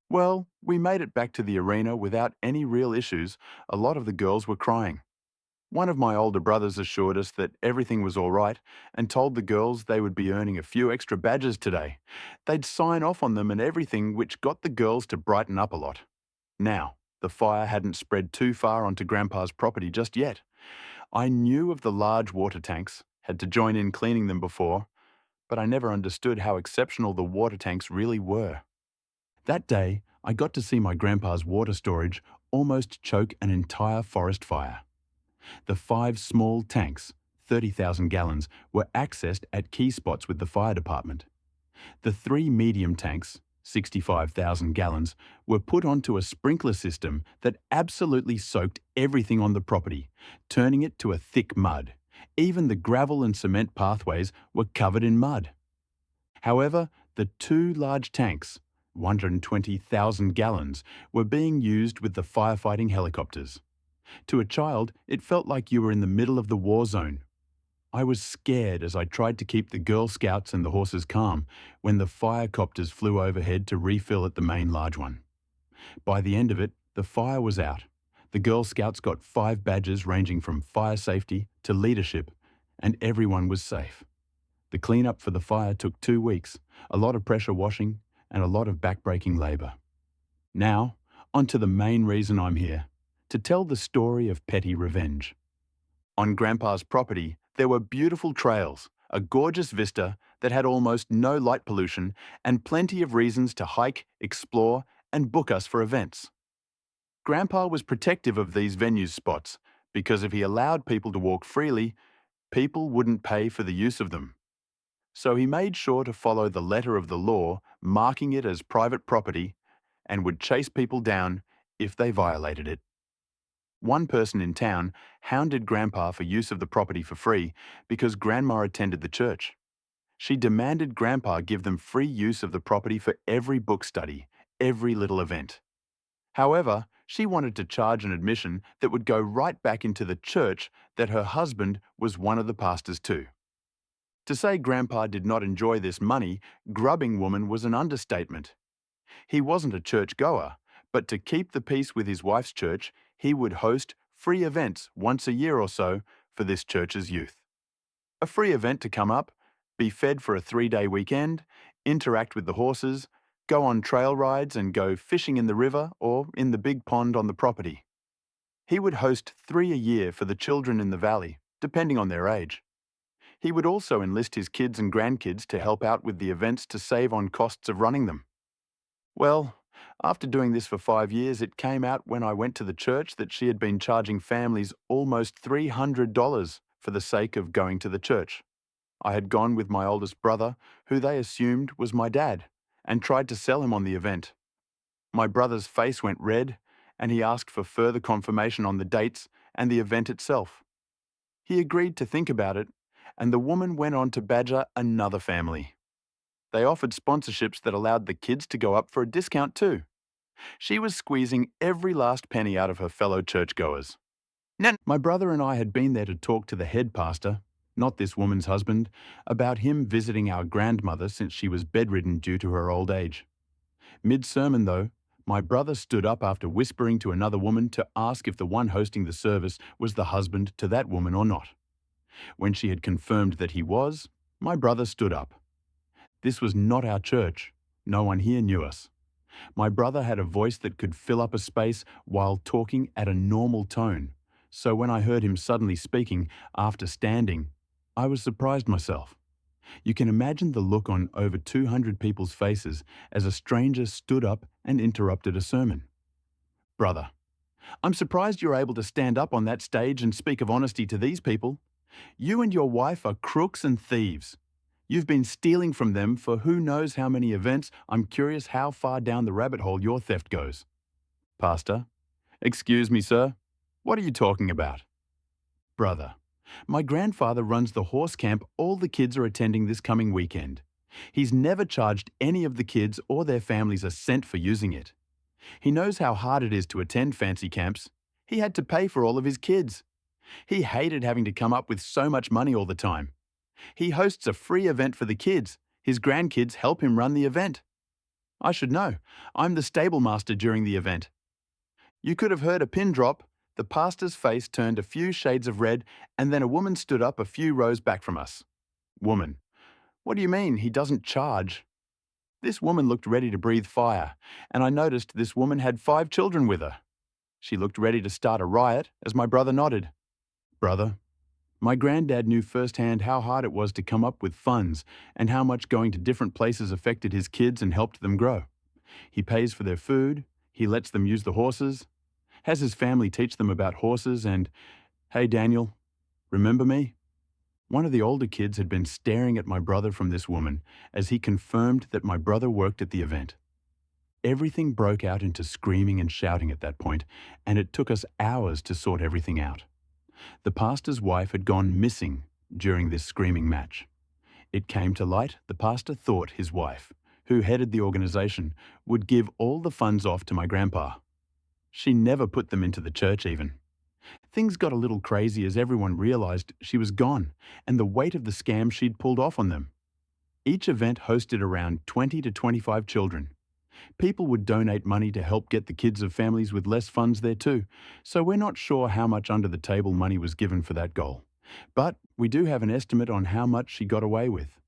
Well, we made it back to the arena without any real issues. A lot of the girls were crying. One of my older brothers assured us that everything was all right and told the girls they would be earning a few extra badges today. They'd sign off on them and everything, which got the girls to brighten up a lot. Now, the fire hadn't spread too far onto Grandpa's property just yet. I knew of the large water tanks, had to join in cleaning them before, but I never understood how exceptional the water tanks really were. That day, I got to see my grandpa's water storage almost choke an entire forest fire. The 5 small tanks, 30,000 gallons, were accessed at key spots with the fire department. The 3 medium tanks, 65,000 gallons, were put onto a sprinkler system that absolutely soaked everything on the property, turning it to a thick mud. Even the gravel and cement pathways were covered in mud. However, the 2 large tanks, 120,000 gallons, were being used with the firefighting helicopters. To a child, it felt like you were in the middle of the war zone. I was scared as I tried to keep the Girl Scouts and the horses calm when the firecopters flew overhead to refill at the main large one. By the end of it, the fire was out. The Girl Scouts got 5 badges ranging from fire safety to leadership, and everyone was safe. The cleanup for the fire took 2 weeks, a lot of pressure washing, and a lot of backbreaking labour. Now, on to the main reason I'm here, to tell the story of petty revenge. On Grandpa's property, there were beautiful trails, a gorgeous vista that had almost no light pollution, and plenty of reasons to hike, explore, and book us for events. Grandpa was protective of these venues spots because if he allowed people to walk freely, people wouldn't pay for the use of them. So he made sure to follow the letter of the law, marking it as private property, and would chase people down if they violated it. One person in town hounded Grandpa for use of the property for free because Grandma attended the church. She demanded Grandpa give them free use of the property for every book study, every little event. However, she wanted to charge an admission that would go right back into the church that her husband was one of the pastors too. To say Grandpa did not enjoy this money, grubbing woman was an understatement. He wasn't a church-goer, but to keep the peace with his wife's church, he would host free events once a year or so for this church's youth. A free event to come up, be fed for a 3-day weekend, interact with the horses, go on trail rides and go fishing in the river or in the big pond on the property. He would host 3 a year for the children in the valley, depending on their age. He would also enlist his kids and grandkids to help out with the events to save on costs of running them. Well, after doing this for 5 years, it came out when I went to the church that she had been charging families almost $300 for the sake of going to the church. I had gone with my oldest brother, who they assumed was my dad, and tried to sell him on the event. My brother's face went red, and he asked for further confirmation on the dates and the event itself. He agreed to think about it, and the woman went on to badger another family. They offered sponsorships that allowed the kids to go up for a discount too. She was squeezing every last penny out of her fellow churchgoers. My brother and I had been there to talk to the head pastor, not this woman's husband, about him visiting our grandmother since she was bedridden due to her old age. Mid-sermon, though, my brother stood up after whispering to another woman to ask if the one hosting the service was the husband to that woman or not. When she had confirmed that he was, my brother stood up. This was not our church. No one here knew us. My brother had a voice that could fill up a space while talking at a normal tone, so when I heard him suddenly speaking after standing, I was surprised myself. You can imagine the look on over 200 people's faces as a stranger stood up and interrupted a sermon. Brother, I'm surprised you're able to stand up on that stage and speak of honesty to these people. You and your wife are crooks and thieves. You've been stealing from them for who knows how many events. I'm curious how far down the rabbit hole your theft goes. Pastor, excuse me, sir. What are you talking about? Brother, my grandfather runs the horse camp all the kids are attending this coming weekend. He's never charged any of the kids or their families a cent for using it. He knows how hard it is to attend fancy camps. He had to pay for all of his kids. He hated having to come up with so much money all the time. He hosts a free event for the kids. His grandkids help him run the event. I should know. I'm the stable master during the event. You could have heard a pin drop. The pastor's face turned a few shades of red, and then a woman stood up a few rows back from us. Woman, what do you mean he doesn't charge? This woman looked ready to breathe fire, and I noticed this woman had 5 children with her. She looked ready to start a riot as my brother nodded. Brother, my granddad knew firsthand how hard it was to come up with funds and how much going to different places affected his kids and helped them grow. He pays for their food, he lets them use the horses, has his family teach them about horses and, hey Daniel, remember me? One of the older kids had been staring at my brother from this woman as he confirmed that my brother worked at the event. Everything broke out into screaming and shouting at that point, and it took us hours to sort everything out. The pastor's wife had gone missing during this screaming match. It came to light the pastor thought his wife, who headed the organization, would give all the funds off to my grandpa. She never put them into the church even. Things got a little crazy as everyone realized she was gone and the weight of the scam she'd pulled off on them. Each event hosted around 20 to 25 children. People would donate money to help get the kids of families with less funds there too, so we're not sure how much under-the-table money was given for that goal. But we do have an estimate on how much she got away with.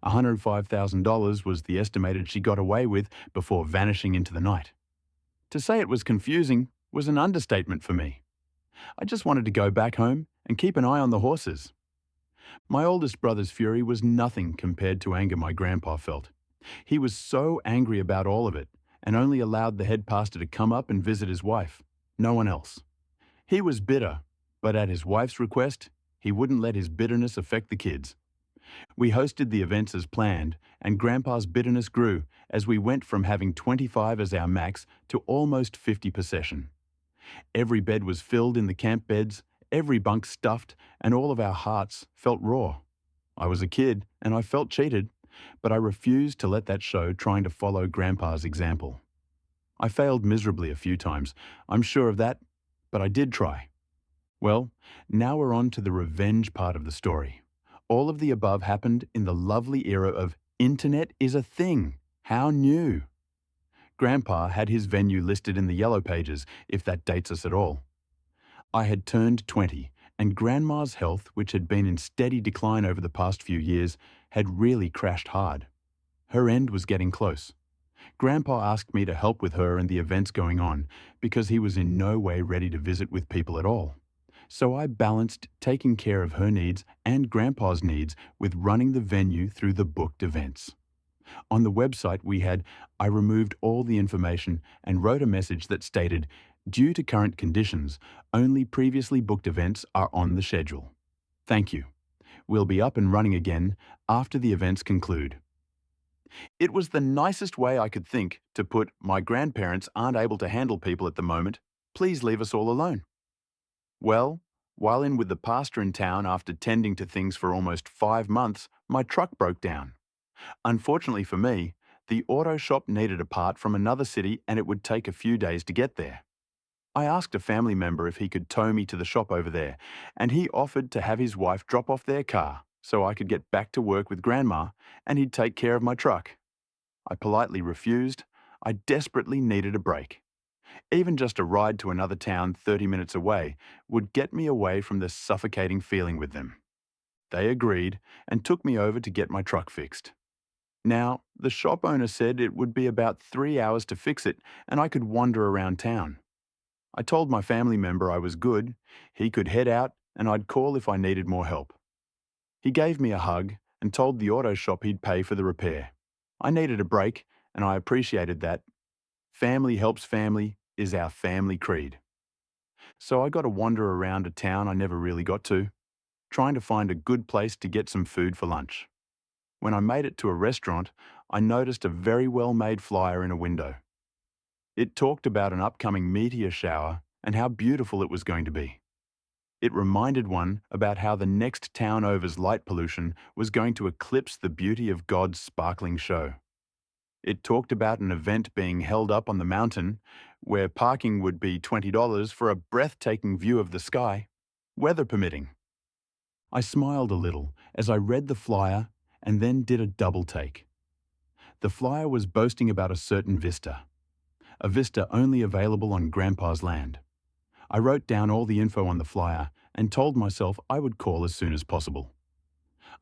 $105,000 was the estimated she got away with before vanishing into the night. To say it was confusing was an understatement for me. I just wanted to go back home and keep an eye on the horses. My oldest brother's fury was nothing compared to anger my grandpa felt. He was so angry about all of it and only allowed the head pastor to come up and visit his wife. No one else. He was bitter, but at his wife's request, he wouldn't let his bitterness affect the kids. We hosted the events as planned, and Grandpa's bitterness grew as we went from having 25 as our max to almost 50 per session. Every bed was filled in the camp beds, every bunk stuffed, and all of our hearts felt raw. I was a kid, and I felt cheated, but I refused to let that show trying to follow Grandpa's example. I failed miserably a few times, I'm sure of that, but I did try. Well, now we're on to the revenge part of the story. All of the above happened in the lovely era of Internet is a thing. How new! Grandpa had his venue listed in the yellow pages, if that dates us at all. I had turned 20, and Grandma's health, which had been in steady decline over the past few years, had really crashed hard. Her end was getting close. Grandpa asked me to help with her and the events going on, because he was in no way ready to visit with people at all. So I balanced taking care of her needs and Grandpa's needs with running the venue through the booked events. On the website I removed all the information and wrote a message that stated, due to current conditions, only previously booked events are on the schedule. Thank you. We'll be up and running again after the events conclude. It was the nicest way I could think to put, my grandparents aren't able to handle people at the moment. Please leave us all alone. Well, while in with the pastor in town after tending to things for almost 5 months, my truck broke down. Unfortunately for me, the auto shop needed a part from another city and it would take a few days to get there. I asked a family member if he could tow me to the shop over there, and he offered to have his wife drop off their car so I could get back to work with Grandma and he'd take care of my truck. I politely refused. I desperately needed a break. Even just a ride to another town 30 minutes away would get me away from the suffocating feeling with them. They agreed and took me over to get my truck fixed. Now, the shop owner said it would be about 3 hours to fix it and I could wander around town. I told my family member I was good, he could head out and I'd call if I needed more help. He gave me a hug and told the auto shop he'd pay for the repair. I needed a break and I appreciated that. Family helps family is our family creed. So I got to wander around a town I never really got to, trying to find a good place to get some food for lunch. When I made it to a restaurant, I noticed a very well-made flyer in a window. It talked about an upcoming meteor shower and how beautiful it was going to be. It reminded one about how the next town over's light pollution was going to eclipse the beauty of God's sparkling show. It talked about an event being held up on the mountain where parking would be $20 for a breathtaking view of the sky, weather permitting. I smiled a little as I read the flyer and then did a double take. The flyer was boasting about a certain vista, a vista only available on Grandpa's land. I wrote down all the info on the flyer and told myself I would call as soon as possible.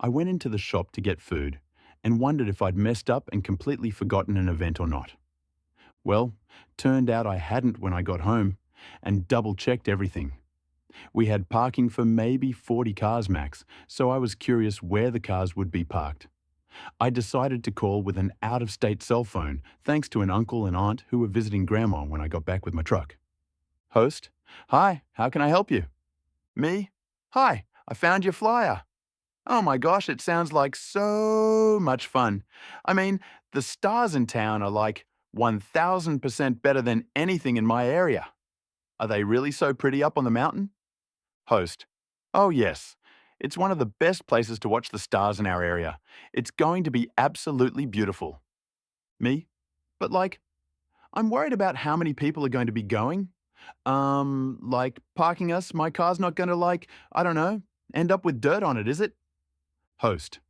I went into the shop to get food and wondered if I'd messed up and completely forgotten an event or not. Well, turned out I hadn't when I got home and double-checked everything. We had parking for maybe 40 cars max, so I was curious where the cars would be parked. I decided to call with an out-of-state cell phone thanks to an uncle and aunt who were visiting Grandma when I got back with my truck. Host: Hi, how can I help you? Me: Hi, I found your flyer. Oh my gosh, it sounds like so much fun. I mean, the stars in town are like 1000% better than anything in my area. Are they really so pretty up on the mountain? Host: Oh yes, it's one of the best places to watch the stars in our area. It's going to be absolutely beautiful. Me: But I'm worried about how many people are going to be going. Parking us, my car's not going to I don't know, end up with dirt on it, is it? Host: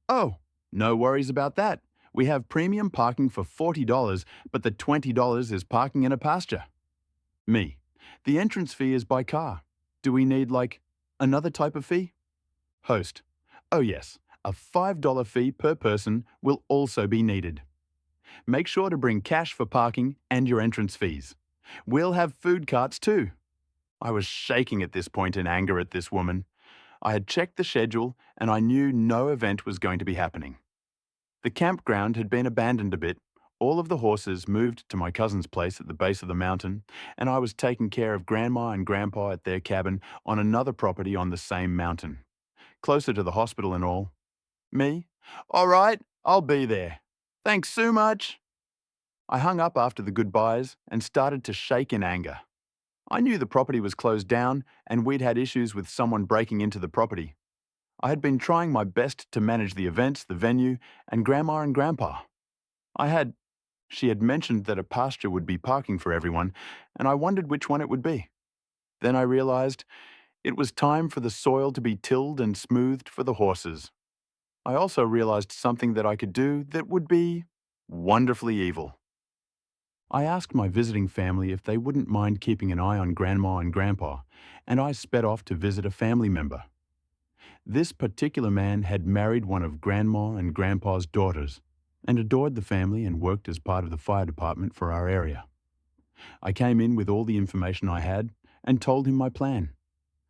Oh, no worries about that. We have premium parking for $40, but the $20 is parking in a pasture. Me: The entrance fee is by car. Do we need, another type of fee? Host: Oh yes, a $5 fee per person will also be needed. Make sure to bring cash for parking and your entrance fees. We'll have food carts too. I was shaking at this point in anger at this woman. I had checked the schedule and I knew no event was going to be happening. The campground had been abandoned a bit. All of the horses moved to my cousin's place at the base of the mountain, and I was taking care of Grandma and Grandpa at their cabin on another property on the same mountain, closer to the hospital and all. Me? All right, I'll be there. Thanks so much. I hung up after the goodbyes and started to shake in anger. I knew the property was closed down and we'd had issues with someone breaking into the property. I had been trying my best to manage the events, the venue, and Grandma and Grandpa. She had mentioned that a pasture would be parking for everyone, and I wondered which one it would be. Then I realized it was time for the soil to be tilled and smoothed for the horses. I also realized something that I could do that would be wonderfully evil. I asked my visiting family if they wouldn't mind keeping an eye on Grandma and Grandpa, and I sped off to visit a family member. This particular man had married one of Grandma and Grandpa's daughters and adored the family and worked as part of the fire department for our area. I came in with all the information I had and told him my plan.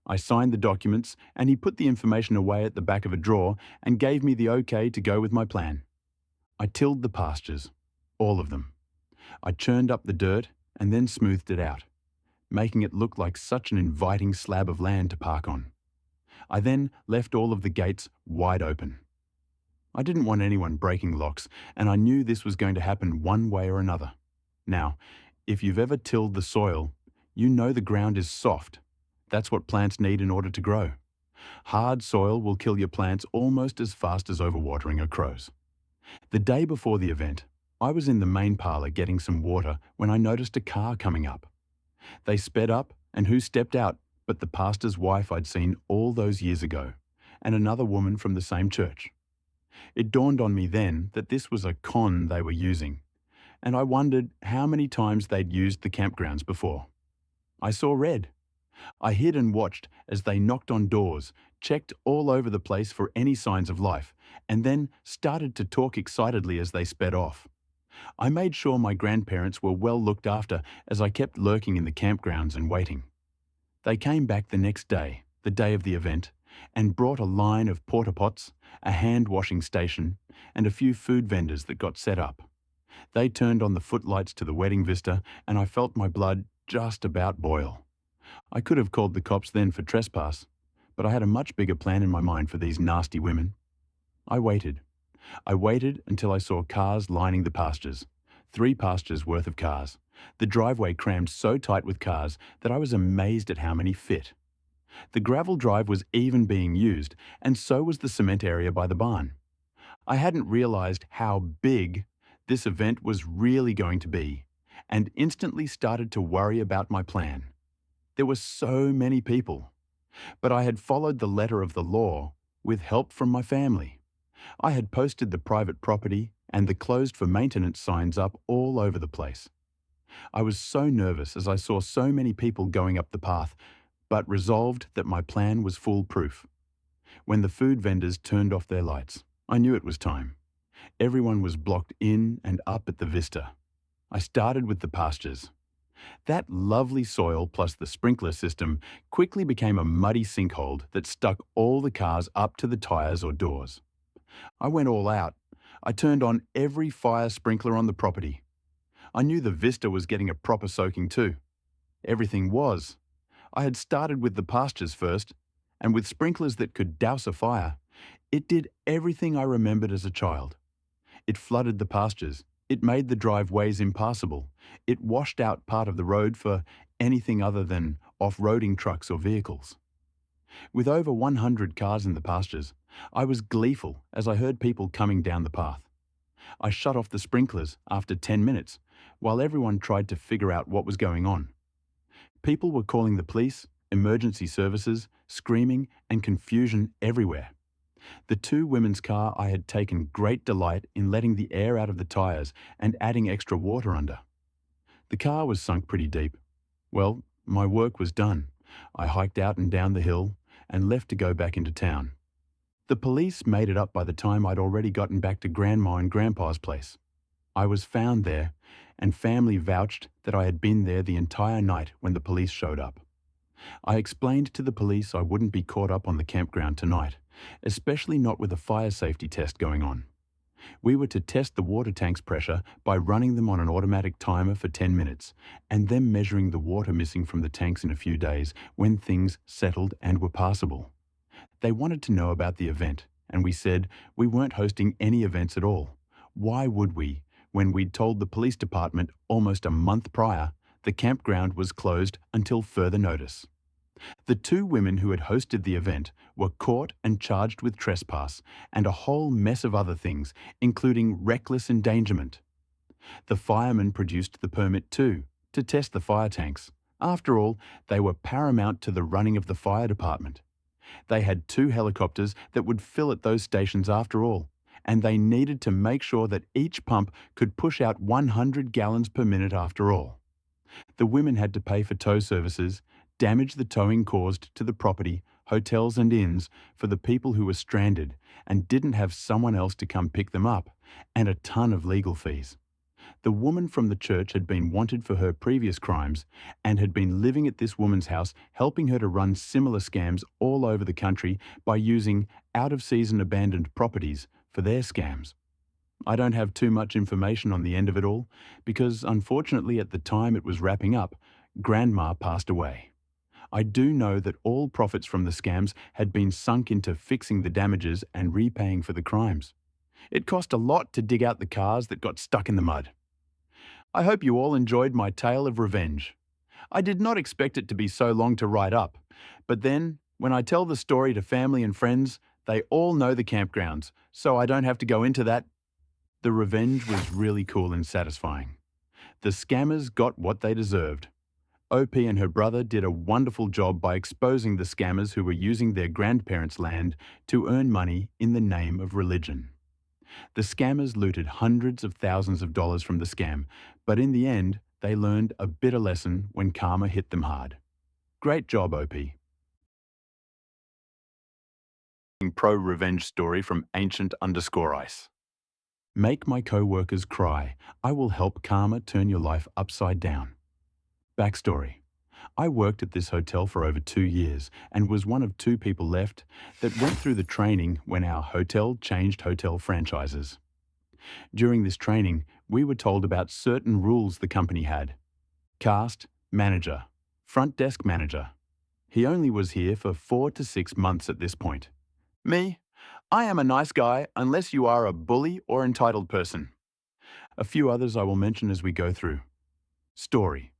I signed the documents and he put the information away at the back of a drawer and gave me the okay to go with my plan. I tilled the pastures, all of them. I churned up the dirt and then smoothed it out, making it look like such an inviting slab of land to park on. I then left all of the gates wide open. I didn't want anyone breaking locks, and I knew this was going to happen one way or another. Now, if you've ever tilled the soil, you know the ground is soft. That's what plants need in order to grow. Hard soil will kill your plants almost as fast as overwatering a crow's. The day before the event, I was in the main parlour getting some water when I noticed a car coming up. They sped up, and who stepped out but the pastor's wife I'd seen all those years ago, and another woman from the same church. It dawned on me then that this was a con they were using, and I wondered how many times they'd used the campgrounds before. I saw red. I hid and watched as they knocked on doors, checked all over the place for any signs of life, and then started to talk excitedly as they sped off. I made sure my grandparents were well looked after as I kept lurking in the campgrounds and waiting. They came back the next day, the day of the event, and brought a line of porta pots, a hand-washing station, and a few food vendors that got set up. They turned on the footlights to the wedding vista, and I felt my blood just about boil. I could have called the cops then for trespass, but I had a much bigger plan in my mind for these nasty women. I waited. I waited until I saw cars lining the pastures. 3 pastures worth of cars. The driveway crammed so tight with cars that I was amazed at how many fit. The gravel drive was even being used, and so was the cement area by the barn. I hadn't realized how big this event was really going to be, and instantly started to worry about my plan. There were so many people, but I had followed the letter of the law with help from my family. I had posted the private property and the closed for maintenance signs up all over the place. I was so nervous as I saw so many people going up the path, but resolved that my plan was foolproof. When the food vendors turned off their lights, I knew it was time. Everyone was blocked in and up at the vista. I started with the pastures. That lovely soil plus the sprinkler system quickly became a muddy sinkhole that stuck all the cars up to the tires or doors. I went all out. I turned on every fire sprinkler on the property. I knew the vista was getting a proper soaking too. Everything was. I had started with the pastures first, and with sprinklers that could douse a fire, it did everything I remembered as a child. It flooded the pastures. It made the driveways impassable. It washed out part of the road for anything other than off-roading trucks or vehicles. With over 100 cars in the pastures, I was gleeful as I heard people coming down the path. I shut off the sprinklers after 10 minutes, while everyone tried to figure out what was going on. People were calling the police, emergency services, screaming, and confusion everywhere. The 2 women's car I had taken great delight in letting the air out of the tires and adding extra water under. The car was sunk pretty deep. Well, my work was done. I hiked out and down the hill and left to go back into town. The police made it up by the time I'd already gotten back to Grandma and Grandpa's place. I was found there, and family vouched that I had been there the entire night when the police showed up. I explained to the police I wouldn't be caught up on the campground tonight, especially not with a fire safety test going on. We were to test the water tank's pressure by running them on an automatic timer for 10 minutes and then measuring the water missing from the tanks in a few days when things settled and were passable. They wanted to know about the event, and we said we weren't hosting any events at all. Why would we, when we'd told the police department almost a month prior the campground was closed until further notice? The two women who had hosted the event were caught and charged with trespass and a whole mess of other things, including reckless endangerment. The firemen produced the permit too, to test the fire tanks. After all, they were paramount to the running of the fire department. They had 2 helicopters that would fill at those stations after all, and they needed to make sure that each pump could push out 100 gallons per minute after all. The women had to pay for tow services, damage the towing caused to the property, hotels and inns for the people who were stranded and didn't have someone else to come pick them up, and a ton of legal fees. The woman from the church had been wanted for her previous crimes and had been living at this woman's house, helping her to run similar scams all over the country by using out-of-season abandoned properties for their scams. I don't have too much information on the end of it all because, unfortunately, at the time it was wrapping up, Grandma passed away. I do know that all profits from the scams had been sunk into fixing the damages and repaying for the crimes. It cost a lot to dig out the cars that got stuck in the mud. I hope you all enjoyed my tale of revenge. I did not expect it to be so long to write up, but then, when I tell the story to family and friends, they all know the campgrounds, so I don't have to go into that. The revenge was really cool and satisfying. The scammers got what they deserved. OP and her brother did a wonderful job by exposing the scammers who were using their grandparents' land to earn money in the name of religion. The scammers looted hundreds of thousands of dollars from the scam, but in the end, they learned a bitter lesson when karma hit them hard. Great job, OP. Pro-revenge story from Ancient_Ice. Make my co-workers cry. I will help karma turn your life upside down. Backstory. I worked at this hotel for over 2 years and was one of 2 people left that went through the training when our hotel changed hotel franchises. During this training, we were told about certain rules the company had. Cast, manager, front desk manager. He only was here for 4 to 6 months at this point. Me? I am a nice guy unless you are a bully or entitled person. A few others I will mention as we go through. Story.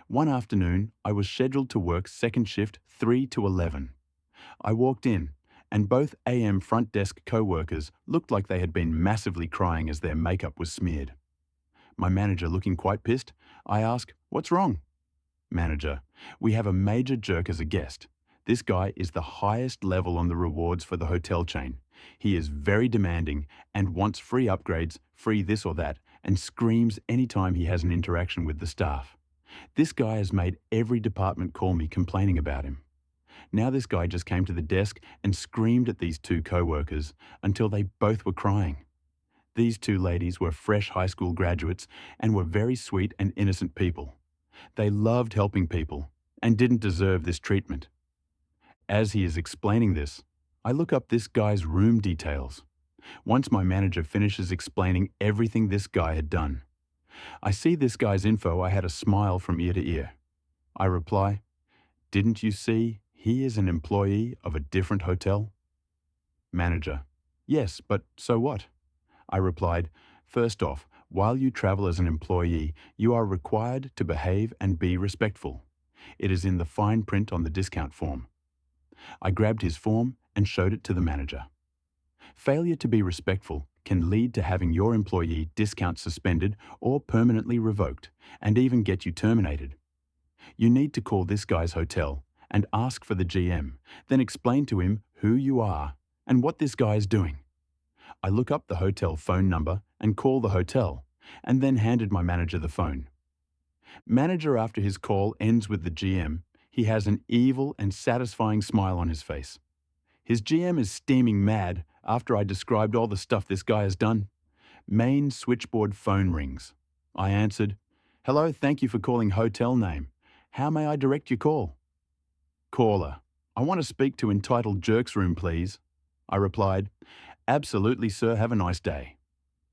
One afternoon, I was scheduled to work second shift 3 to 11. I walked in, and both AM front desk co-workers looked like they had been massively crying as their makeup was smeared. My manager looking quite pissed, I ask, "What's wrong?" Manager, "We have a major jerk as a guest. This guy is the highest level on the rewards for the hotel chain. He is very demanding and wants free upgrades, free this or that, and screams anytime he has an interaction with the staff. This guy has made every department call me complaining about him. Now this guy just came to the desk and screamed at these 2 co-workers until they both were crying. These 2 ladies were fresh high school graduates and were very sweet and innocent people. They loved helping people and didn't deserve this treatment. As he is explaining this, I look up this guy's room details. Once my manager finishes explaining everything this guy had done, I see this guy's info. I had a smile from ear to ear. I reply, "Didn't you see he is an employee of a different hotel?" Manager, "Yes, but so what?" I replied, "First off, while you travel as an employee, you are required to behave and be respectful. It is in the fine print on the discount form." I grabbed his form and showed it to the manager. Failure to be respectful can lead to having your employee discount suspended or permanently revoked, and even get you terminated. You need to call this guy's hotel and ask for the GM, then explain to him who you are and what this guy is doing. I look up the hotel phone number and call the hotel, and then handed my manager the phone. Manager, after his call ends with the GM, he has an evil and satisfying smile on his face. His GM is steaming mad after I described all the stuff this guy has done. Main switchboard phone rings. I answered, "Hello, thank you for calling hotel name. How may I direct your call?" Caller, I want to speak to entitled Jerk's room, please. I replied, absolutely, sir, have a nice day.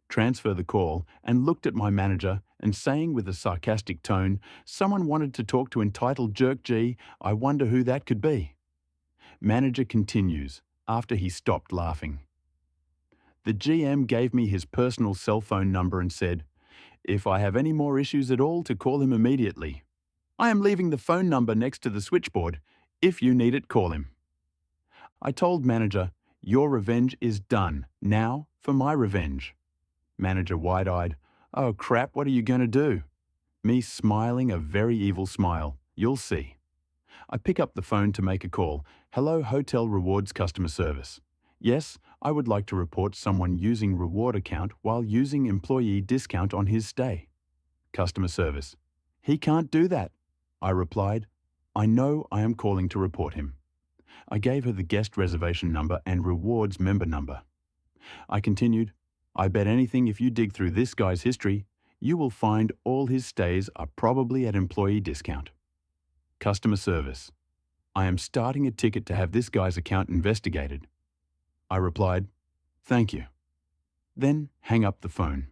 Transfer the call and looked at my manager and saying with a sarcastic tone, someone wanted to talk to entitled Jerk G, I wonder who that could be. Manager continues, after he stopped laughing. The GM gave me his personal cell phone number and said, if I have any more issues at all, to call him immediately. I am leaving the phone number next to the switchboard. If you need it, call him. I told manager, your revenge is done. Now for my revenge. Manager wide-eyed, oh crap, what are you going to do? Me smiling a very evil smile. You'll see. I pick up the phone to make a call. Hello, Hotel Rewards customer service. Yes, I would like to report someone using reward account while using employee discount on his stay. Customer service. He can't do that. I replied, I know I am calling to report him. I gave her the guest reservation number and rewards member number. I continued, I bet anything if you dig through this guy's history, you will find all his stays are probably at employee discount. Customer service. I am starting a ticket to have this guy's account investigated. I replied, thank you. Then hang up the phone.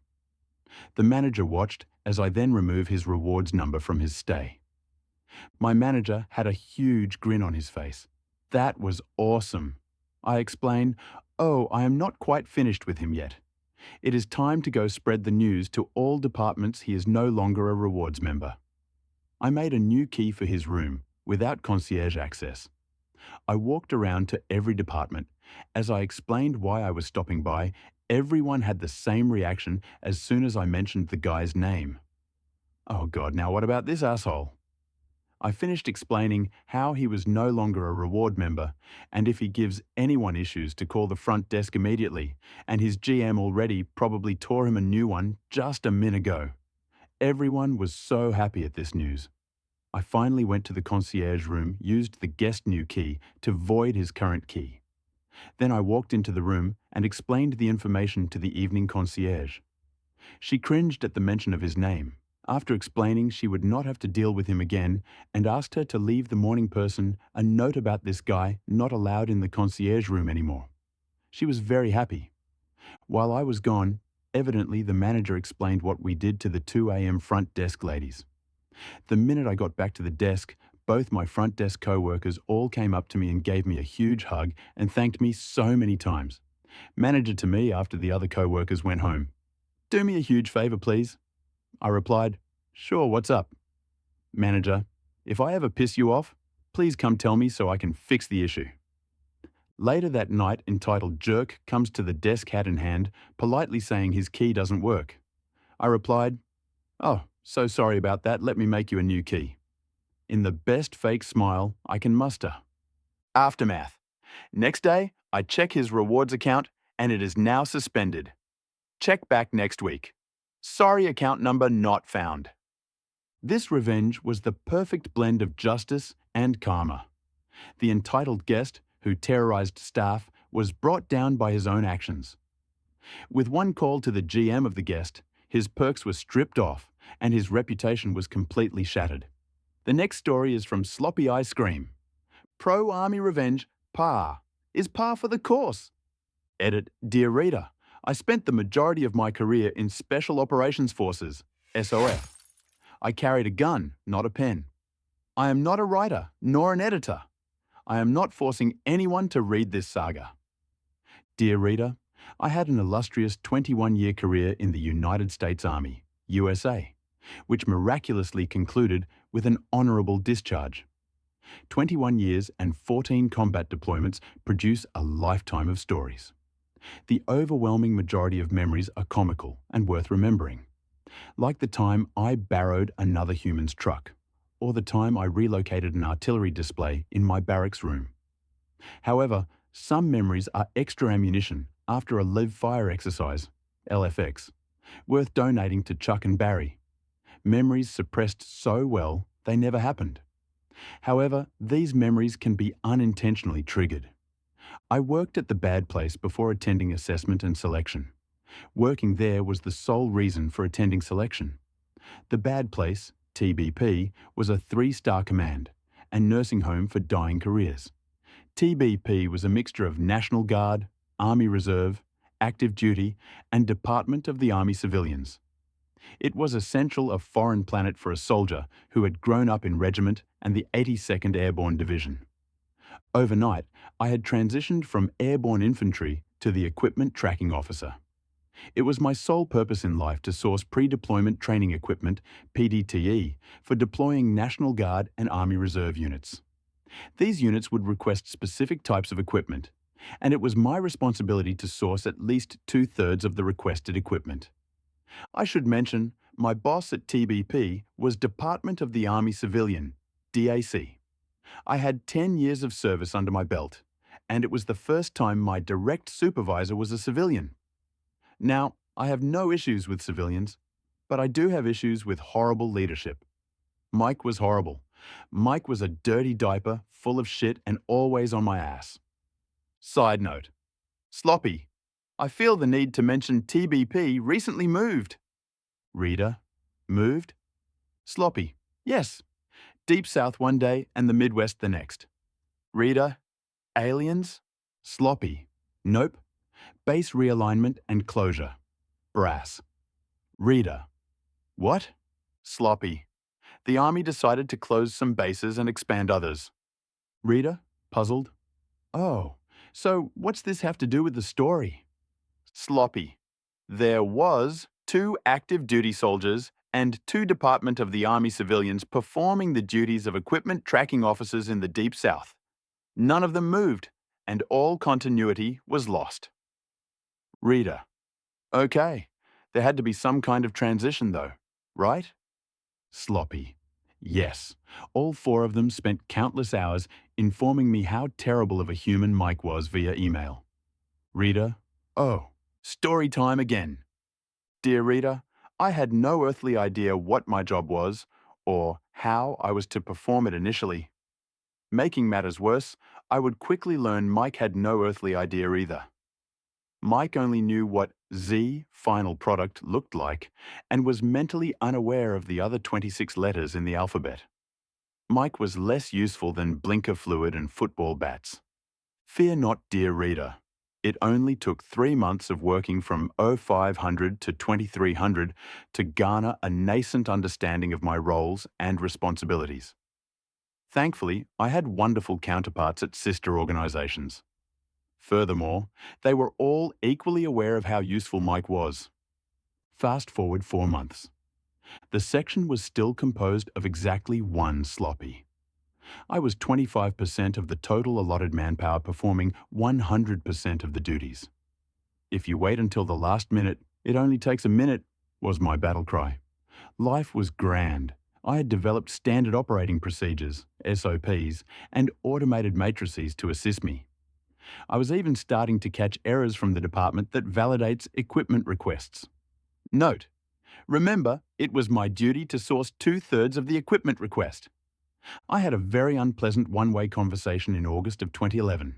The manager watched as I then remove his rewards number from his stay. My manager had a huge grin on his face. That was awesome. I explained, oh, I am not quite finished with him yet. It is time to go spread the news to all departments he is no longer a rewards member. I made a new key for his room without concierge access. I walked around to every department. As I explained why I was stopping by, everyone had the same reaction as soon as I mentioned the guy's name. Oh God, now what about this asshole? I finished explaining how he was no longer a reward member, and if he gives anyone issues to call the front desk immediately, and his GM already probably tore him a new one just a minute ago. Everyone was so happy at this news. I finally went to the concierge room, used the guest new key to void his current key. Then I walked into the room and explained the information to the evening concierge. She cringed at the mention of his name, after explaining she would not have to deal with him again, and asked her to leave the morning person a note about this guy not allowed in the concierge room anymore. She was very happy. While I was gone, evidently the manager explained what we did to the 2 a.m. front desk ladies. The minute I got back to the desk, both my front desk co-workers all came up to me and gave me a huge hug and thanked me so many times. Manager to me after the other co-workers went home. Do me a huge favor, please. I replied, sure, what's up? Manager, if I ever piss you off, please come tell me so I can fix the issue. Later that night, entitled Jerk comes to the desk hat in hand, politely saying his key doesn't work. I replied, oh, so sorry about that, let me make you a new key. In the best fake smile I can muster. Aftermath. Next day, I check his rewards account and it is now suspended. Check back next week. Sorry, account number not found. This revenge was the perfect blend of justice and karma. The entitled guest, who terrorized staff, was brought down by his own actions. With one call to the GM of the guest, his perks were stripped off and his reputation was completely shattered. The next story is from Sloppy Ice Cream. Pro-Army Revenge, par. Is par for the course. Edit, dear reader. I spent the majority of my career in Special Operations Forces, SOF. I carried a gun, not a pen. I am not a writer, nor an editor. I am not forcing anyone to read this saga. Dear reader, I had an illustrious 21-year career in the United States Army, USA, which miraculously concluded with an honorable discharge. 21 years and 14 combat deployments produce a lifetime of stories. The overwhelming majority of memories are comical and worth remembering, like the time I barrowed another human's truck, or the time I relocated an artillery display in my barracks room. However, some memories are extra ammunition after a live fire exercise, LFX, worth donating to Chuck and Barry. Memories suppressed so well they never happened. However, these memories can be unintentionally triggered. I worked at the bad place before attending assessment and selection. Working there was the sole reason for attending selection. The bad place, TBP, was a 3-star command, and nursing home for dying careers. TBP was a mixture of National Guard, Army Reserve, active duty, and Department of the Army civilians. It was essential a foreign planet for a soldier who had grown up in regiment and the 82nd Airborne Division. Overnight, I had transitioned from airborne infantry to the equipment tracking officer. It was my sole purpose in life to source pre-deployment training equipment, PDTE, for deploying National Guard and Army Reserve units. These units would request specific types of equipment, and it was my responsibility to source at least 2/3 of the requested equipment. I should mention, my boss at TBP was Department of the Army Civilian, DAC. I had 10 years of service under my belt, and it was the first time my direct supervisor was a civilian. Now, I have no issues with civilians, but I do have issues with horrible leadership. Mike was horrible. Mike was a dirty diaper, full of shit and always on my ass. Side note. Sloppy. I feel the need to mention TBP recently moved. Reader. Moved? Sloppy. Yes. Deep South one day and the Midwest the next. Reader. Aliens? Sloppy. Nope. Base realignment and closure. Brass. Reader. What? Sloppy. The Army decided to close some bases and expand others. Reader. Puzzled. Oh, so what's this have to do with the story? Sloppy. There was 2 active duty soldiers and 2 Department of the Army civilians performing the duties of equipment tracking officers in the Deep South. None of them moved, and all continuity was lost. Reader. Okay, there had to be some kind of transition though, right? Sloppy. Yes, all 4 of them spent countless hours informing me how terrible of a human Mike was via email. Reader. Oh, story time again. Dear reader, I had no earthly idea what my job was or how I was to perform it initially. Making matters worse, I would quickly learn Mike had no earthly idea either. Mike only knew what Z, final product, looked like and was mentally unaware of the other 26 letters in the alphabet. Mike was less useful than blinker fluid and football bats. Fear not, dear reader. It only took 3 months of working from 0500 to 2300 to garner a nascent understanding of my roles and responsibilities. Thankfully, I had wonderful counterparts at sister organizations. Furthermore, they were all equally aware of how useful Mike was. Fast forward 4 months. The section was still composed of exactly 1 sloppy. I was 25% of the total allotted manpower performing 100% of the duties. If you wait until the last minute, it only takes a minute, was my battle cry. Life was grand. I had developed standard operating procedures, SOPs, and automated matrices to assist me. I was even starting to catch errors from the department that validates equipment requests. Note, remember, it was my duty to source 2/3 of the equipment request. I had a very unpleasant one-way conversation in August of 2011.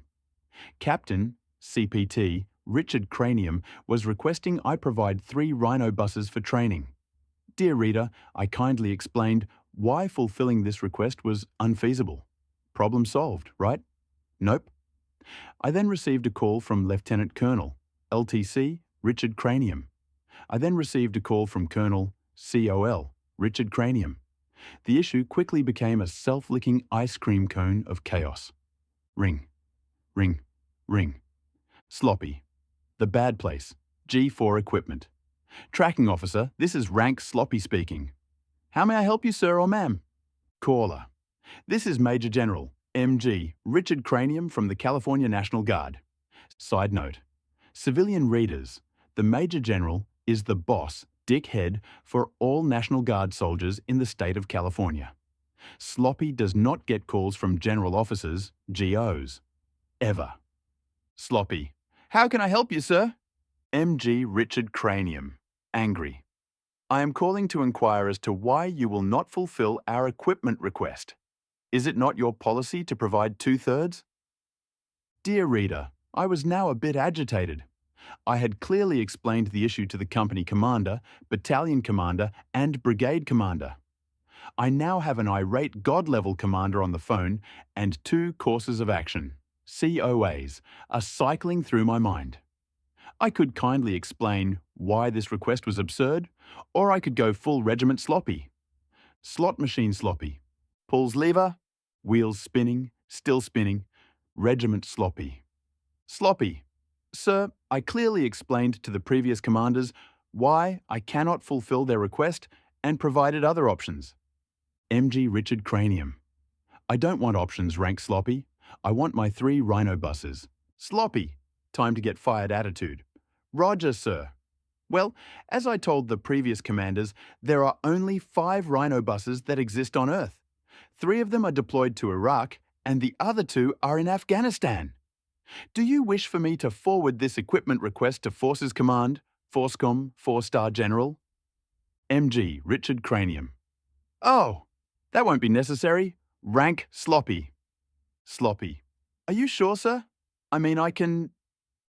Captain, CPT, Richard Cranium was requesting I provide 3 Rhino buses for training. Dear reader, I kindly explained why fulfilling this request was unfeasible. Problem solved, right? Nope. I then received a call from Lieutenant Colonel, LTC, Richard Cranium. I then received a call from Colonel, COL, Richard Cranium. The issue quickly became a self-licking ice cream cone of chaos. Ring, ring, ring. Sloppy. The bad place. G4 equipment. Tracking officer, this is rank Sloppy speaking. How may I help you, sir or ma'am? Caller. This is Major General, MG, Richard Cranium from the California National Guard. Side note. Civilian readers, the Major General is the boss, dickhead, for all National Guard soldiers in the state of California. Sloppy does not get calls from general officers, GOs. Ever. Sloppy. How can I help you, sir? MG Richard Cranium. Angry. I am calling to inquire as to why you will not fulfill our equipment request. Is it not your policy to provide 2/3? Dear reader, I was now a bit agitated. I had clearly explained the issue to the company commander, battalion commander, and brigade commander. I now have an irate God-level commander on the phone and 2 courses of action, COAs, are cycling through my mind. I could kindly explain why this request was absurd, or I could go full regiment sloppy. Slot machine sloppy. Pulls lever, wheels spinning, still spinning, regiment sloppy. Sloppy. Sir, I clearly explained to the previous commanders why I cannot fulfill their request and provided other options. MG Richard Cranium. I don't want options rank sloppy. I want my 3 rhino buses. Sloppy. Time to get fired attitude. Roger, sir. Well, as I told the previous commanders, there are only 5 rhino buses that exist on Earth. 3 of them are deployed to Iraq and the other 2 are in Afghanistan. Do you wish for me to forward this equipment request to Forces Command, Forcecom, 4-Star General? MG Richard Cranium. Oh, that won't be necessary. Rank sloppy. Sloppy. Are you sure, sir? I mean, I can...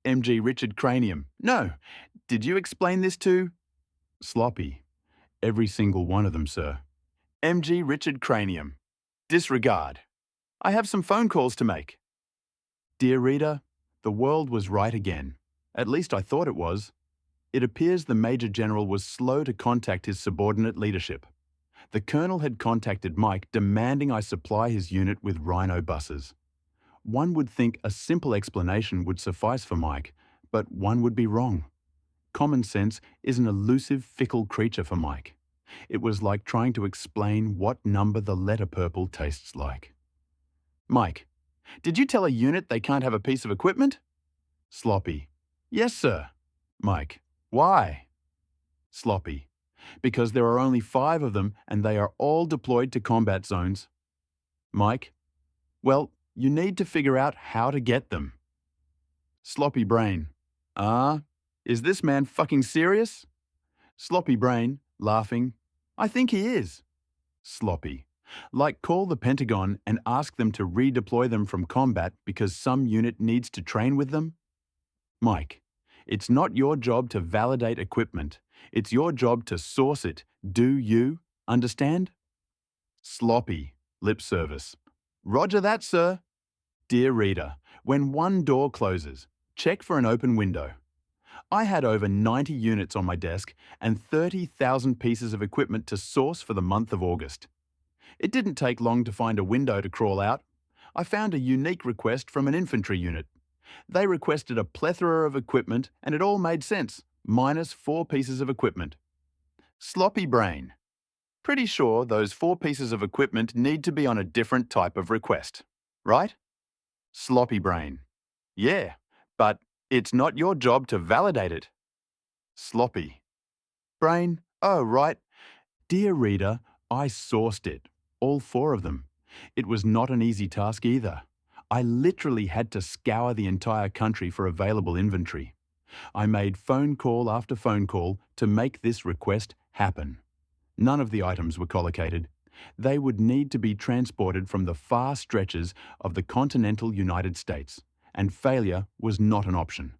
MG Richard Cranium. No. Did you explain this to... Sloppy. Every single one of them, sir. MG Richard Cranium. Disregard. I have some phone calls to make. Dear reader, the world was right again. At least I thought it was. It appears the Major General was slow to contact his subordinate leadership. The Colonel had contacted Mike demanding I supply his unit with Rhino buses. One would think a simple explanation would suffice for Mike, but one would be wrong. Common sense is an elusive, fickle creature for Mike. It was like trying to explain what number the letter purple tastes like. Mike, did you tell a unit they can't have a piece of equipment? Sloppy. Yes, sir. Mike. Why? Sloppy. Because there are only 5 of them and they are all deployed to combat zones. Mike. Well, you need to figure out how to get them. Sloppy brain. Is this man fucking serious? Sloppy brain, laughing. I think he is. Sloppy. Like call the Pentagon and ask them to redeploy them from combat because some unit needs to train with them? Mike. It's not your job to validate equipment. It's your job to source it. Do you understand? Sloppy. Lip service. Roger that, sir. Dear reader, when one door closes, check for an open window. I had over 90 units on my desk and 30,000 pieces of equipment to source for the month of August. It didn't take long to find a window to crawl out. I found a unique request from an infantry unit. They requested a plethora of equipment and it all made sense, minus 4 pieces of equipment. Sloppy brain. Pretty sure those 4 pieces of equipment need to be on a different type of request, right? Sloppy brain. Yeah, but it's not your job to validate it. Sloppy. Brain. Oh, right. Dear reader, I sourced it. All 4 of them. It was not an easy task either. I literally had to scour the entire country for available inventory. I made phone call after phone call to make this request happen. None of the items were collocated. They would need to be transported from the far stretches of the continental United States, and failure was not an option.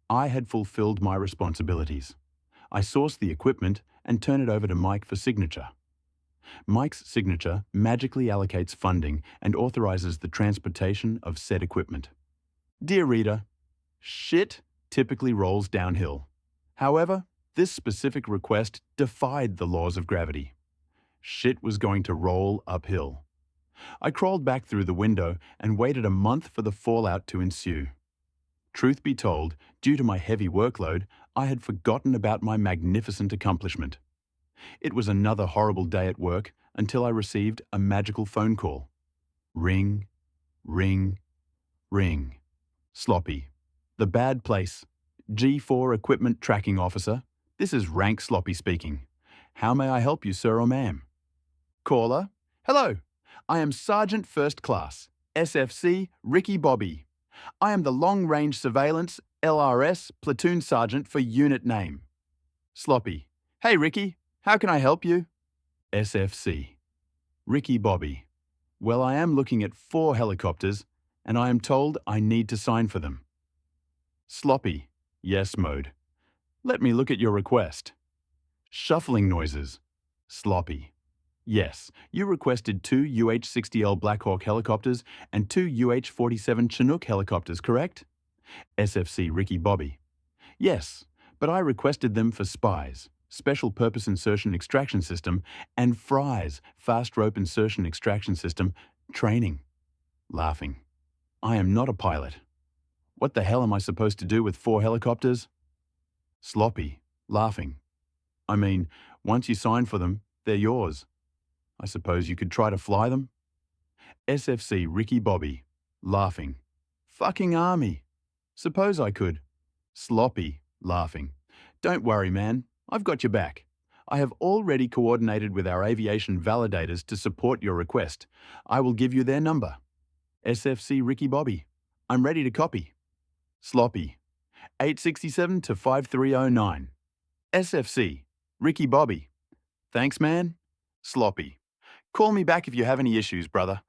I had fulfilled my responsibilities. I sourced the equipment and turned it over to Mike for signature. Mike's signature magically allocates funding and authorizes the transportation of said equipment. Dear reader, shit typically rolls downhill. However, this specific request defied the laws of gravity. Shit was going to roll uphill. I crawled back through the window and waited a month for the fallout to ensue. Truth be told, due to my heavy workload, I had forgotten about my magnificent accomplishment. It was another horrible day at work until I received a magical phone call. Ring, ring, ring. Sloppy. The bad place. G4 Equipment Tracking Officer. This is Rank Sloppy speaking. How may I help you, sir or ma'am? Caller. Hello. I am Sergeant First Class, SFC Ricky Bobby. I am the Long Range Surveillance, LRS, Platoon Sergeant for unit name. Sloppy. Hey Ricky, how can I help you? SFC. Ricky Bobby. Well, I am looking at 4 helicopters, and I am told I need to sign for them. Sloppy. Yes mode. Let me look at your request. Shuffling noises. Sloppy. Yes, you requested two UH-60L Black Hawk helicopters and two UH-47 Chinook helicopters, correct? SFC Ricky Bobby. Yes, but I requested them for SPIES, Special Purpose Insertion Extraction System, and FRIES, Fast Rope Insertion Extraction System, training. Laughing. I am not a pilot. What the hell am I supposed to do with 4 helicopters? Sloppy. Laughing. I mean, once you sign for them, they're yours. I suppose you could try to fly them? SFC Ricky Bobby. Laughing. Fucking army. Suppose I could. Sloppy. Laughing. Don't worry, man. I've got your back. I have already coordinated with our aviation validators to support your request. I will give you their number. SFC Ricky Bobby. I'm ready to copy. Sloppy. 867 to 5309. SFC. Ricky Bobby. Thanks, man. Sloppy. Call me back if you have any issues, brother.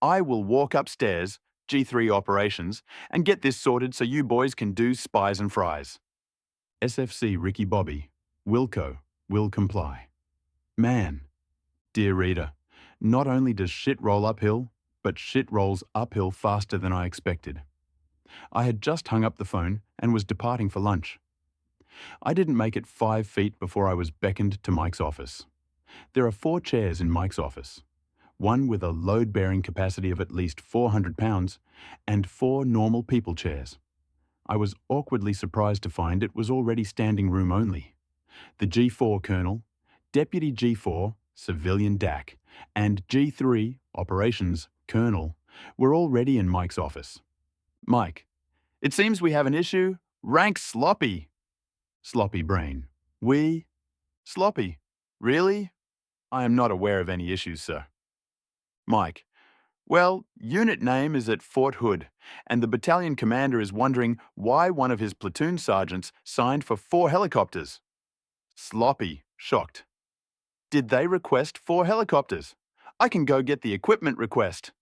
I will walk upstairs, G3 operations, and get this sorted so you boys can do SPIES and FRIES. SFC Ricky Bobby. Wilco will comply. Man. Dear reader, not only does shit roll uphill, but shit rolls uphill faster than I expected. I had just hung up the phone and was departing for lunch. I didn't make it 5 feet before I was beckoned to Mike's office. There are 4 chairs in Mike's office, one with a load-bearing capacity of at least 400 pounds, and 4 normal people chairs. I was awkwardly surprised to find it was already standing room only. The G4 Colonel, Deputy G4, Civilian DAC, and G3, Operations Colonel, were already in Mike's office. Mike, it seems we have an issue. Rank Sloppy. Sloppy Brain. We? Sloppy. Really? I am not aware of any issues, sir. Mike. Well, unit name is at Fort Hood, and the battalion commander is wondering why one of his platoon sergeants signed for 4 helicopters. Sloppy. Shocked. Did they request 4 helicopters? I can go get the equipment request.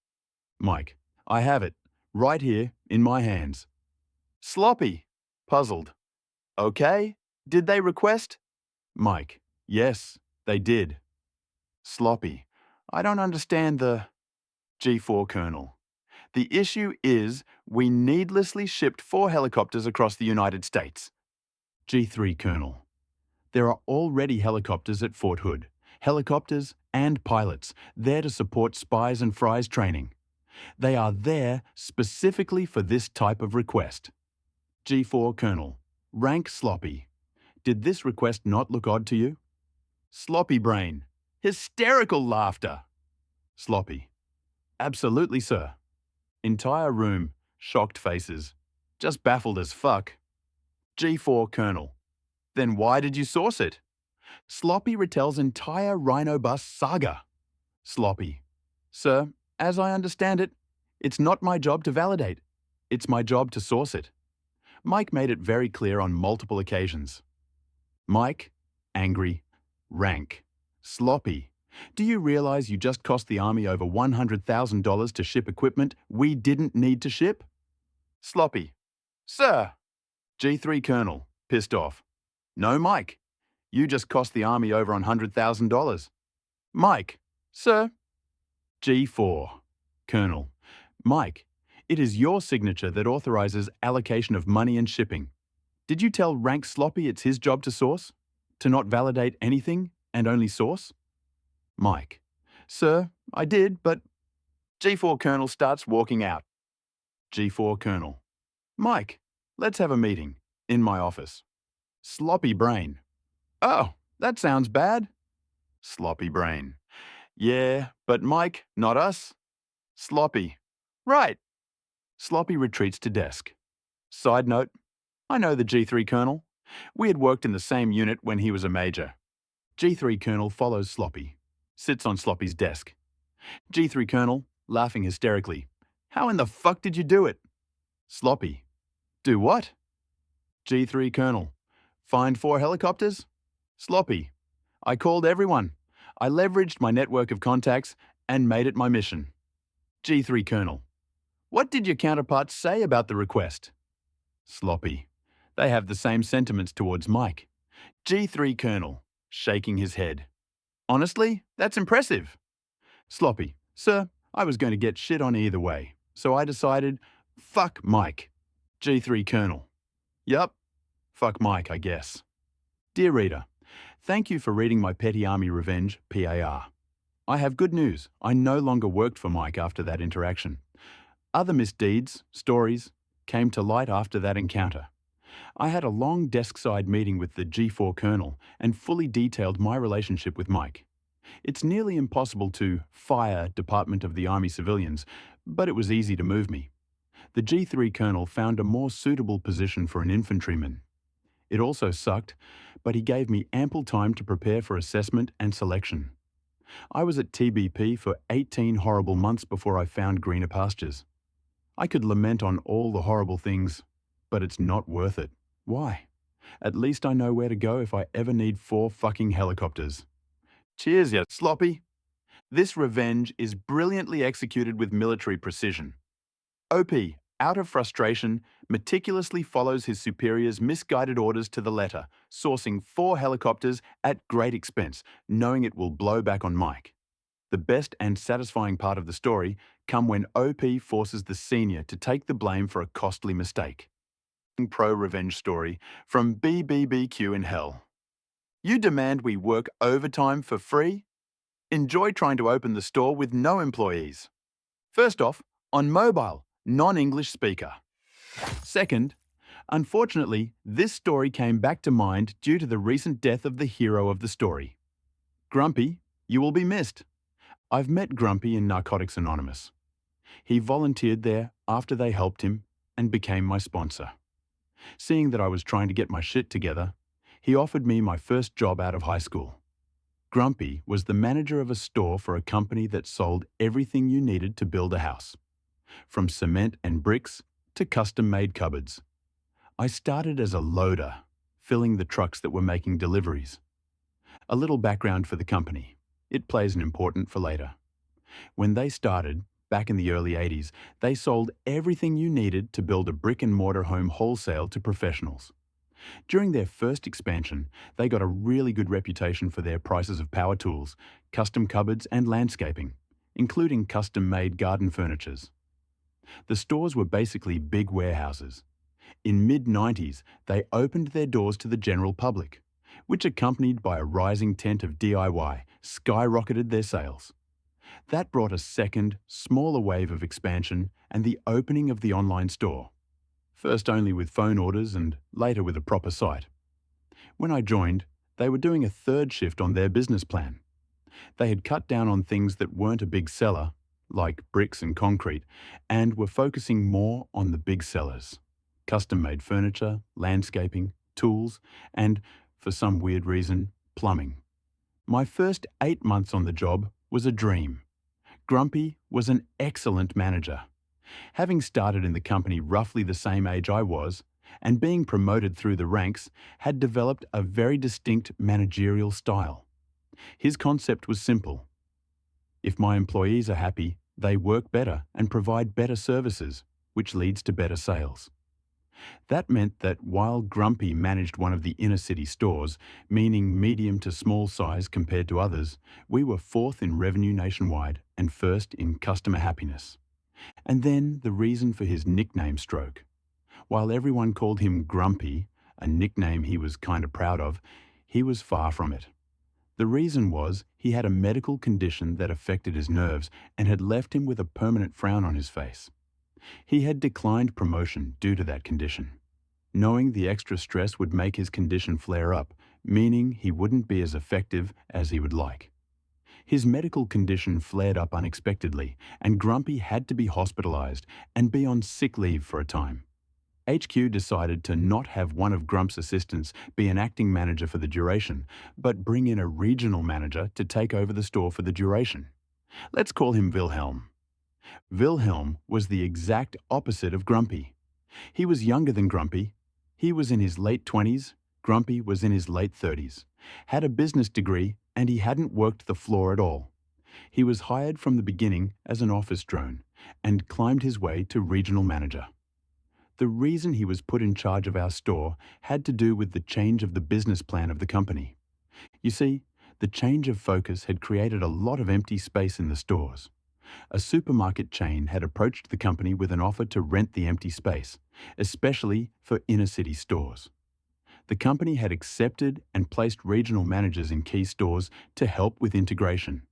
Mike. I have it. Right here, in my hands. Sloppy. Puzzled. Okay. Did they request? Mike. Yes, they did. Sloppy. I don't understand the... G4 Colonel. The issue is we needlessly shipped 4 helicopters across the United States. G3 Colonel. There are already helicopters at Fort Hood. Helicopters and pilots there to support SPIES and FRIES training. They are there specifically for this type of request. G4 Colonel. Rank Sloppy. Did this request not look odd to you? Sloppy Brain. Hysterical laughter. Sloppy. Absolutely, sir. Entire room, shocked faces. Just baffled as fuck. G4 Colonel. Then why did you source it? Sloppy retells entire Rhino bus saga. Sloppy. Sir, as I understand it, it's not my job to validate. It's my job to source it. Mike made it very clear on multiple occasions. Mike, angry, rank, sloppy. Do you realize you just cost the Army over $100,000 to ship equipment we didn't need to ship? Sloppy. Sir. G3 Colonel, pissed off. No, Mike. You just cost the Army over $100,000. Mike. Sir. G4 Colonel. Mike, it is your signature that authorizes allocation of money and shipping. Did you tell Rank Sloppy it's his job to source? To not validate anything and only source? Mike. Sir, I did, but... G4 Colonel starts walking out. G4 Colonel. Mike, let's have a meeting. In my office. Sloppy Brain. Oh, that sounds bad. Sloppy Brain. Yeah, but Mike, not us. Sloppy. Right. Sloppy retreats to desk. Side note, I know the G3 Colonel. We had worked in the same unit when he was a major. G3 Colonel follows Sloppy. Sits on Sloppy's desk. G3 Colonel, laughing hysterically. How in the fuck did you do it? Sloppy. Do what? G3 Colonel. Find 4 helicopters? Sloppy. I called everyone. I leveraged my network of contacts and made it my mission. G3 Colonel. What did your counterparts say about the request? Sloppy. They have the same sentiments towards Mike. G3 Colonel, shaking his head. Honestly, that's impressive. Sloppy. Sir, I was going to get shit on either way, so I decided, fuck Mike. G3 Colonel. Yup, fuck Mike, I guess. Dear reader, thank you for reading my Petty Army Revenge, PAR. I have good news. I no longer worked for Mike after that interaction. Other misdeeds, stories, came to light after that encounter. I had a long desk-side meeting with the G4 Colonel and fully detailed my relationship with Mike. It's nearly impossible to fire Department of the Army civilians, but it was easy to move me. The G3 Colonel found a more suitable position for an infantryman. It also sucked, but he gave me ample time to prepare for assessment and selection. I was at TBP for 18 horrible months before I found greener pastures. I could lament on all the horrible things, but it's not worth it. Why? At least I know where to go if I ever need 4 fucking helicopters. Cheers, ya sloppy. This revenge is brilliantly executed with military precision. OP, out of frustration, meticulously follows his superior's misguided orders to the letter, sourcing 4 helicopters at great expense, knowing it will blow back on Mike. The best and satisfying part of the story come when OP forces the senior to take the blame for a costly mistake. Pro-revenge story from BBBQ in Hell. You demand we work overtime for free? Enjoy trying to open the store with no employees. First off, on mobile, non-English speaker. Second, unfortunately, this story came back to mind due to the recent death of the hero of the story. Grumpy, you will be missed. I've met Grumpy in Narcotics Anonymous. He volunteered there after they helped him and became my sponsor. Seeing that I was trying to get my shit together, he offered me my first job out of high school. Grumpy was the manager of a store for a company that sold everything you needed to build a house, from cement and bricks to custom-made cupboards. I started as a loader, filling the trucks that were making deliveries. A little background for the company. It plays an important for later. When they started, back in the early 80s, they sold everything you needed to build a brick-and-mortar home wholesale to professionals. During their first expansion, they got a really good reputation for their prices of power tools, custom cupboards and landscaping, including custom-made garden furnitures. The stores were basically big warehouses. In mid-90s, they opened their doors to the general public, which, accompanied by a rising tent of DIY, skyrocketed their sales. That brought a second, smaller wave of expansion and the opening of the online store. First only with phone orders and later with a proper site. When I joined, they were doing a third shift on their business plan. They had cut down on things that weren't a big seller, like bricks and concrete, and were focusing more on the big sellers. Custom-made furniture, landscaping, tools, and, for some weird reason, plumbing. My first 8 months on the job was a dream. Grumpy was an excellent manager. Having started in the company roughly the same age I was, and being promoted through the ranks, had developed a very distinct managerial style. His concept was simple. If my employees are happy, they work better and provide better services, which leads to better sales. That meant that while Grumpy managed one of the inner city stores, meaning medium to small size compared to others, we were 4th in revenue nationwide and 1st in customer happiness. And then the reason for his nickname stroke. While everyone called him Grumpy, a nickname he was kind of proud of, he was far from it. The reason was he had a medical condition that affected his nerves and had left him with a permanent frown on his face. He had declined promotion due to that condition, knowing the extra stress would make his condition flare up, meaning he wouldn't be as effective as he would like. His medical condition flared up unexpectedly, and Grumpy had to be hospitalized and be on sick leave for a time. HQ decided to not have one of Grump's assistants be an acting manager for the duration, but bring in a regional manager to take over the store for the duration. Let's call him Wilhelm. Wilhelm was the exact opposite of Grumpy. He was younger than Grumpy. He was in his late 20s, Grumpy was in his late 30s, had a business degree, and he hadn't worked the floor at all. He was hired from the beginning as an office drone and climbed his way to regional manager. The reason he was put in charge of our store had to do with the change of the business plan of the company. You see, The change of focus had created a lot of empty space in the stores. A supermarket chain had approached the company with an offer to rent the empty space, especially for inner-city stores. The company had accepted and placed regional managers in key stores to help with integration.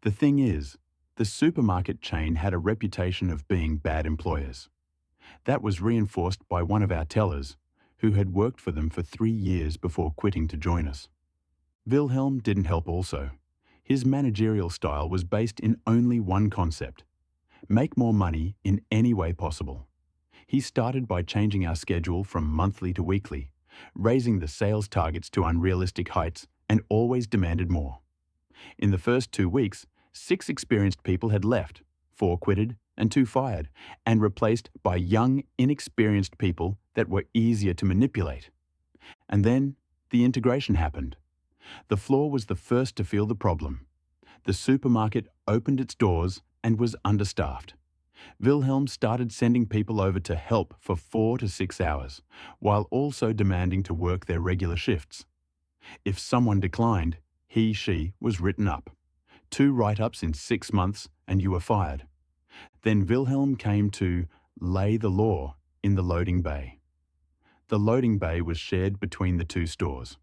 The thing is, the supermarket chain had a reputation of being bad employers. That was reinforced by one of our tellers, who had worked for them for 3 years before quitting to join us. Wilhelm didn't help also. His managerial style was based in only one concept: make more money in any way possible. He started by changing our schedule from monthly to weekly, raising the sales targets to unrealistic heights, and always demanded more. In the first 2 weeks, 6 experienced people had left, 4 quitted, and 2 fired, and replaced by young, inexperienced people that were easier to manipulate. And then the integration happened. The floor was the first to feel the problem. The supermarket opened its doors and was understaffed. Wilhelm started sending people over to help for 4 to 6 hours, while also demanding to work their regular shifts. If someone declined, she was written up. 2 write-ups in 6 months and you were fired. Then Wilhelm came to lay the law in the loading bay. The loading bay was shared between the 2 stores.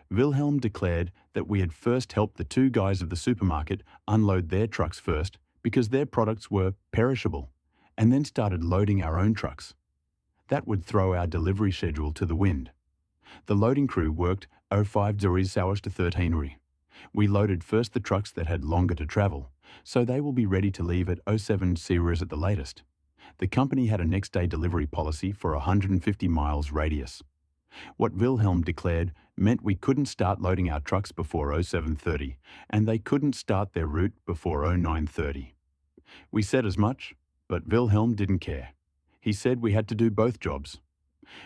Wilhelm declared that we had first helped the 2 guys of the supermarket unload their trucks first because their products were perishable, and then started loading our own trucks. That would throw our delivery schedule to the wind. The loading crew worked 05 hours to 13. We loaded first the trucks that had longer to travel, so they will be ready to leave at 07 at the latest. The company had a next-day delivery policy for 150 miles radius. What Wilhelm declared meant we couldn't start loading our trucks before 07:30, and they couldn't start their route before 09:30. We said as much, but Wilhelm didn't care. He said we had to do both jobs.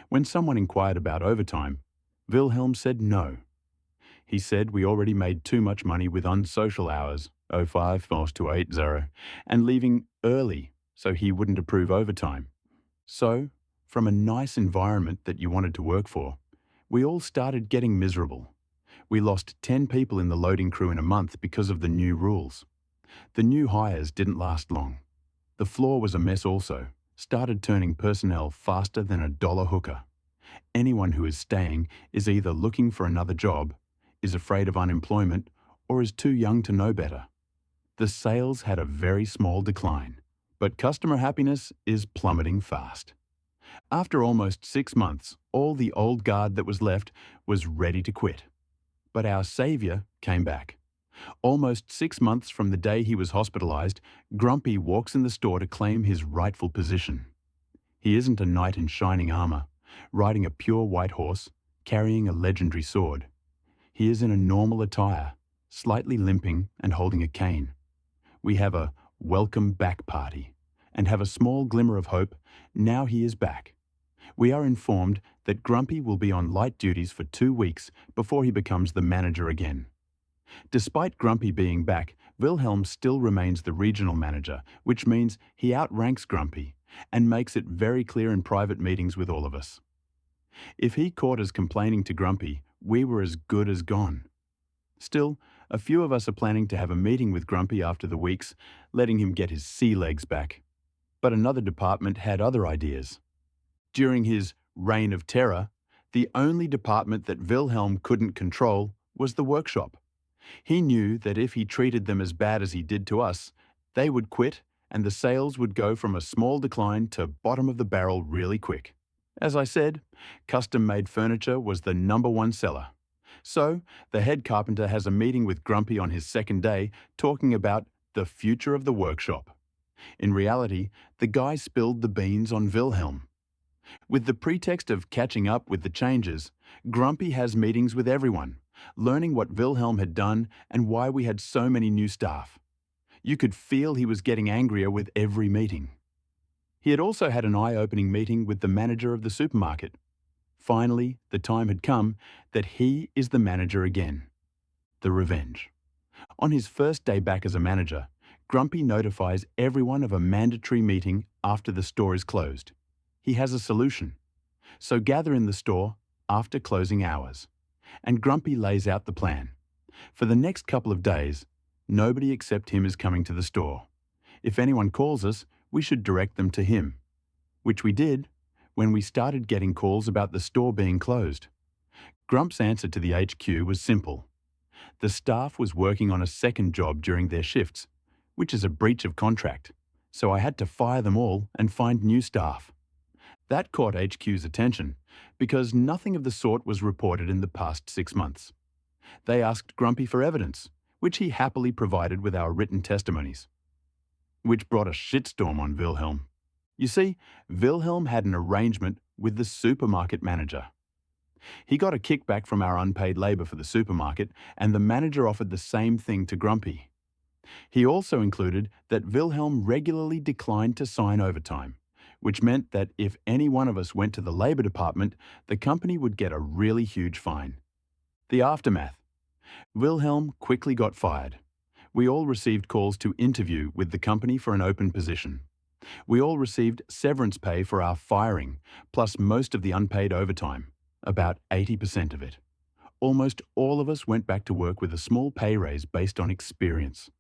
When someone inquired about overtime, Wilhelm said no. He said we already made too much money with unsocial hours, 05 to 80, and leaving early, so he wouldn't approve overtime. So, from a nice environment that you wanted to work for, we all started getting miserable. We lost 10 people in the loading crew in a month because of the new rules. The new hires didn't last long. The floor was a mess also, started turning personnel faster than a dollar hooker. Anyone who is staying is either looking for another job, is afraid of unemployment, or is too young to know better. The sales had a very small decline, but customer happiness is plummeting fast. After almost 6 months, all the old guard that was left was ready to quit. But our savior came back. Almost 6 months from the day he was hospitalized, Grumpy walks in the store to claim his rightful position. He isn't a knight in shining armor, riding a pure white horse, carrying a legendary sword. He is in a normal attire, slightly limping and holding a cane. We have a welcome back party, and have a small glimmer of hope now he is back. We are informed that Grumpy will be on light duties for 2 weeks before he becomes the manager again. Despite Grumpy being back, Wilhelm still remains the regional manager, which means he outranks Grumpy and makes it very clear in private meetings with all of us. If he caught us complaining to Grumpy, we were as good as gone. Still, a few of us are planning to have a meeting with Grumpy after the weeks, letting him get his sea legs back. But another department had other ideas. During his reign of terror, the only department that Wilhelm couldn't control was the workshop. He knew that if he treated them as bad as he did to us, they would quit and the sales would go from a small decline to bottom of the barrel really quick. As I said, custom-made furniture was the #1 seller. So, the head carpenter has a meeting with Grumpy on his second day talking about the future of the workshop. In reality, the guy spilled the beans on Wilhelm. With the pretext of catching up with the changes, Grumpy has meetings with everyone, learning what Wilhelm had done and why we had so many new staff. You could feel he was getting angrier with every meeting. He had also had an eye-opening meeting with the manager of the supermarket. Finally, the time had come that he is the manager again. The revenge. On his first day back as a manager, Grumpy notifies everyone of a mandatory meeting after the store is closed. He has a solution. So gather in the store after closing hours. And Grumpy lays out the plan. For the next couple of days, nobody except him is coming to the store. If anyone calls us, we should direct them to him, which we did when we started getting calls about the store being closed. Grump's answer to the HQ was simple. The staff was working on a second job during their shifts, which is a breach of contract, so I had to fire them all and find new staff. That caught HQ's attention because nothing of the sort was reported in the past 6 months. They asked Grumpy for evidence, which he happily provided with our written testimonies, which brought a shitstorm on Wilhelm. You see, Wilhelm had an arrangement with the supermarket manager. He got a kickback from our unpaid labour for the supermarket, and the manager offered the same thing to Grumpy. He also included that Wilhelm regularly declined to sign overtime, which meant that if any one of us went to the labour department, the company would get a really huge fine. The aftermath. Wilhelm quickly got fired. We all received calls to interview with the company for an open position. We all received severance pay for our firing, plus most of the unpaid overtime, about 80% of it. Almost all of us went back to work with a small pay raise based on experience.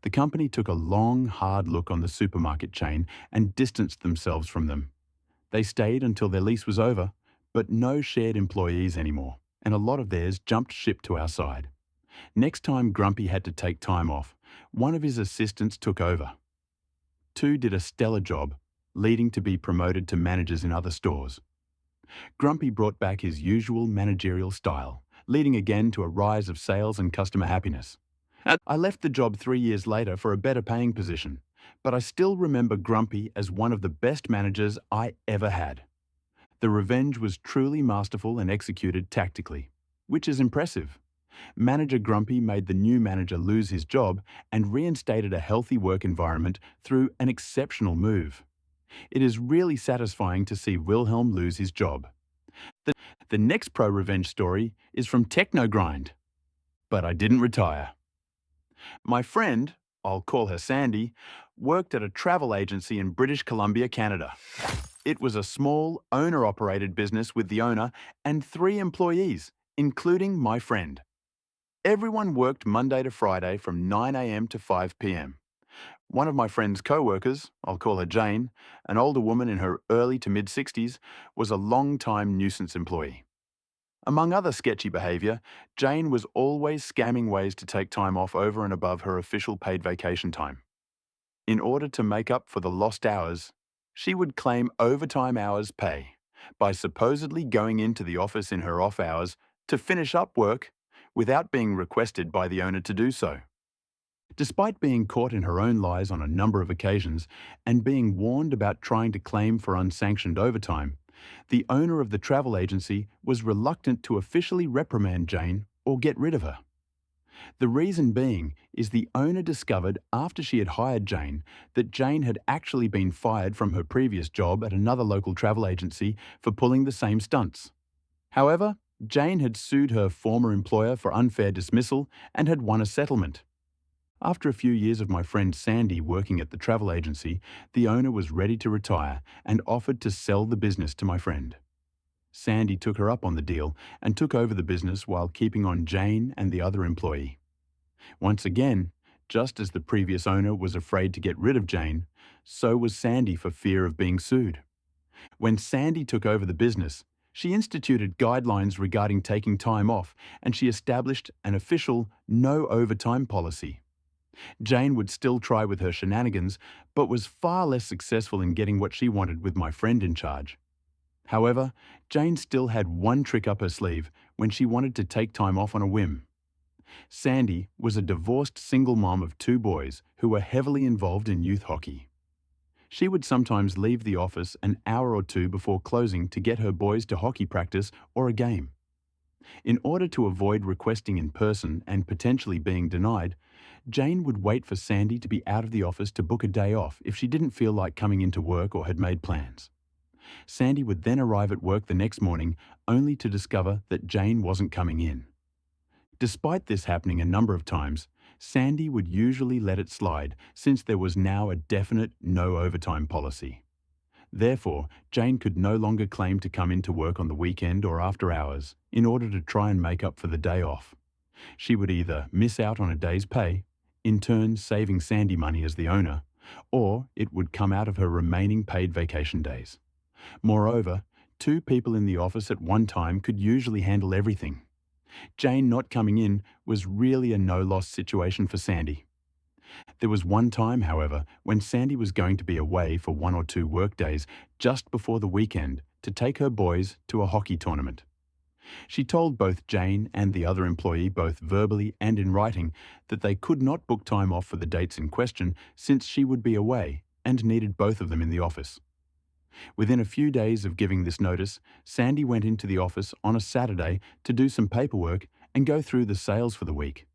The company took a long, hard look on the supermarket chain and distanced themselves from them. They stayed until their lease was over, but no shared employees anymore, and a lot of theirs jumped ship to our side. Next time Grumpy had to take time off, one of his assistants took over. 2 did a stellar job, leading to be promoted to managers in other stores. Grumpy brought back his usual managerial style, leading again to a rise of sales and customer happiness. I left the job 3 years later for a better paying position, but I still remember Grumpy as one of the best managers I ever had. The revenge was truly masterful and executed tactically, which is impressive. Manager Grumpy made the new manager lose his job and reinstated a healthy work environment through an exceptional move. It is really satisfying to see Wilhelm lose his job. The next pro-revenge story is from Technogrind. But I didn't retire. My friend, I'll call her Sandy, worked at a travel agency in British Columbia, Canada. It was a small, owner-operated business with the owner and 3 employees, including my friend. Everyone worked Monday to Friday from 9 a.m. to 5 p.m. One of my friend's co-workers, I'll call her Jane, an older woman in her early to mid-60s, was a long-time nuisance employee. Among other sketchy behaviour, Jane was always scamming ways to take time off over and above her official paid vacation time. In order to make up for the lost hours, she would claim overtime hours pay by supposedly going into the office in her off hours to finish up work without being requested by the owner to do so. Despite being caught in her own lies on a number of occasions and being warned about trying to claim for unsanctioned overtime, the owner of the travel agency was reluctant to officially reprimand Jane or get rid of her. The reason being is the owner discovered after she had hired Jane that Jane had actually been fired from her previous job at another local travel agency for pulling the same stunts. However, Jane had sued her former employer for unfair dismissal and had won a settlement. After a few years of my friend Sandy working at the travel agency, the owner was ready to retire and offered to sell the business to my friend. Sandy took her up on the deal and took over the business while keeping on Jane and the other employee. Once again, just as the previous owner was afraid to get rid of Jane, so was Sandy for fear of being sued. When Sandy took over the business, she instituted guidelines regarding taking time off, and she established an official no overtime policy. Jane would still try with her shenanigans, but was far less successful in getting what she wanted with my friend in charge. However, Jane still had one trick up her sleeve when she wanted to take time off on a whim. Sandy was a divorced single mom of 2 boys who were heavily involved in youth hockey. She would sometimes leave the office an hour or 2 before closing to get her boys to hockey practice or a game. In order to avoid requesting in person and potentially being denied, Jane would wait for Sandy to be out of the office to book a day off if she didn't feel like coming into work or had made plans. Sandy would then arrive at work the next morning only to discover that Jane wasn't coming in. Despite this happening a number of times, Sandy would usually let it slide since there was now a definite no overtime policy. Therefore, Jane could no longer claim to come into work on the weekend or after hours in order to try and make up for the day off. She would either miss out on a day's pay, in turn saving Sandy money as the owner, or it would come out of her remaining paid vacation days. Moreover, two people in the office at one time could usually handle everything. Jane not coming in was really a no-loss situation for Sandy. There was one time, however, when Sandy was going to be away for 1 or 2 work days just before the weekend to take her boys to a hockey tournament. She told both Jane and the other employee, both verbally and in writing, that they could not book time off for the dates in question since she would be away and needed both of them in the office. Within a few days of giving this notice, Sandy went into the office on a Saturday to do some paperwork and go through the sales for the week.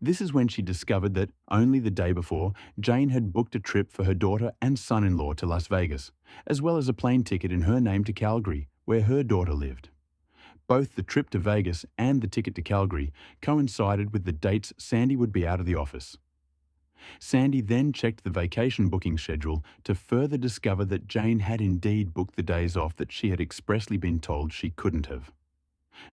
This is when she discovered that only the day before, Jane had booked a trip for her daughter and son-in-law to Las Vegas, as well as a plane ticket in her name to Calgary, where her daughter lived. Both the trip to Vegas and the ticket to Calgary coincided with the dates Sandy would be out of the office. Sandy then checked the vacation booking schedule to further discover that Jane had indeed booked the days off that she had expressly been told she couldn't have.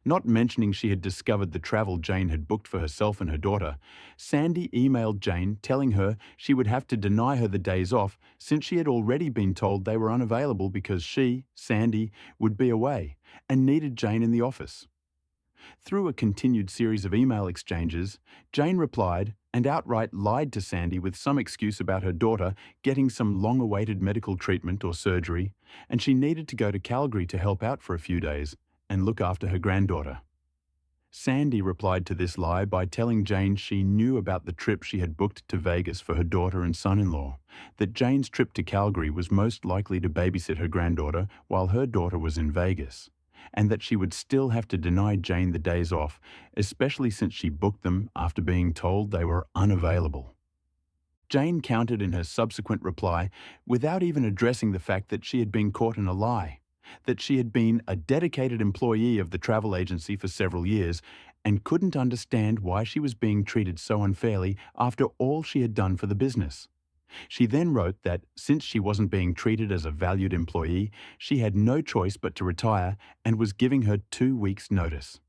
Not mentioning she had discovered the travel Jane had booked for herself and her daughter, Sandy emailed Jane telling her she would have to deny her the days off since she had already been told they were unavailable because she, Sandy, would be away and needed Jane in the office. Through a continued series of email exchanges, Jane replied and outright lied to Sandy with some excuse about her daughter getting some long-awaited medical treatment or surgery, and she needed to go to Calgary to help out for a few days and look after her granddaughter. Sandy replied to this lie by telling Jane she knew about the trip she had booked to Vegas for her daughter and son-in-law, that Jane's trip to Calgary was most likely to babysit her granddaughter while her daughter was in Vegas, and that she would still have to deny Jane the days off, especially since she booked them after being told they were unavailable. Jane countered in her subsequent reply without even addressing the fact that she had been caught in a lie, that she had been a dedicated employee of the travel agency for several years and couldn't understand why she was being treated so unfairly after all she had done for the business. She then wrote that since she wasn't being treated as a valued employee, she had no choice but to retire and was giving her 2 weeks' notice.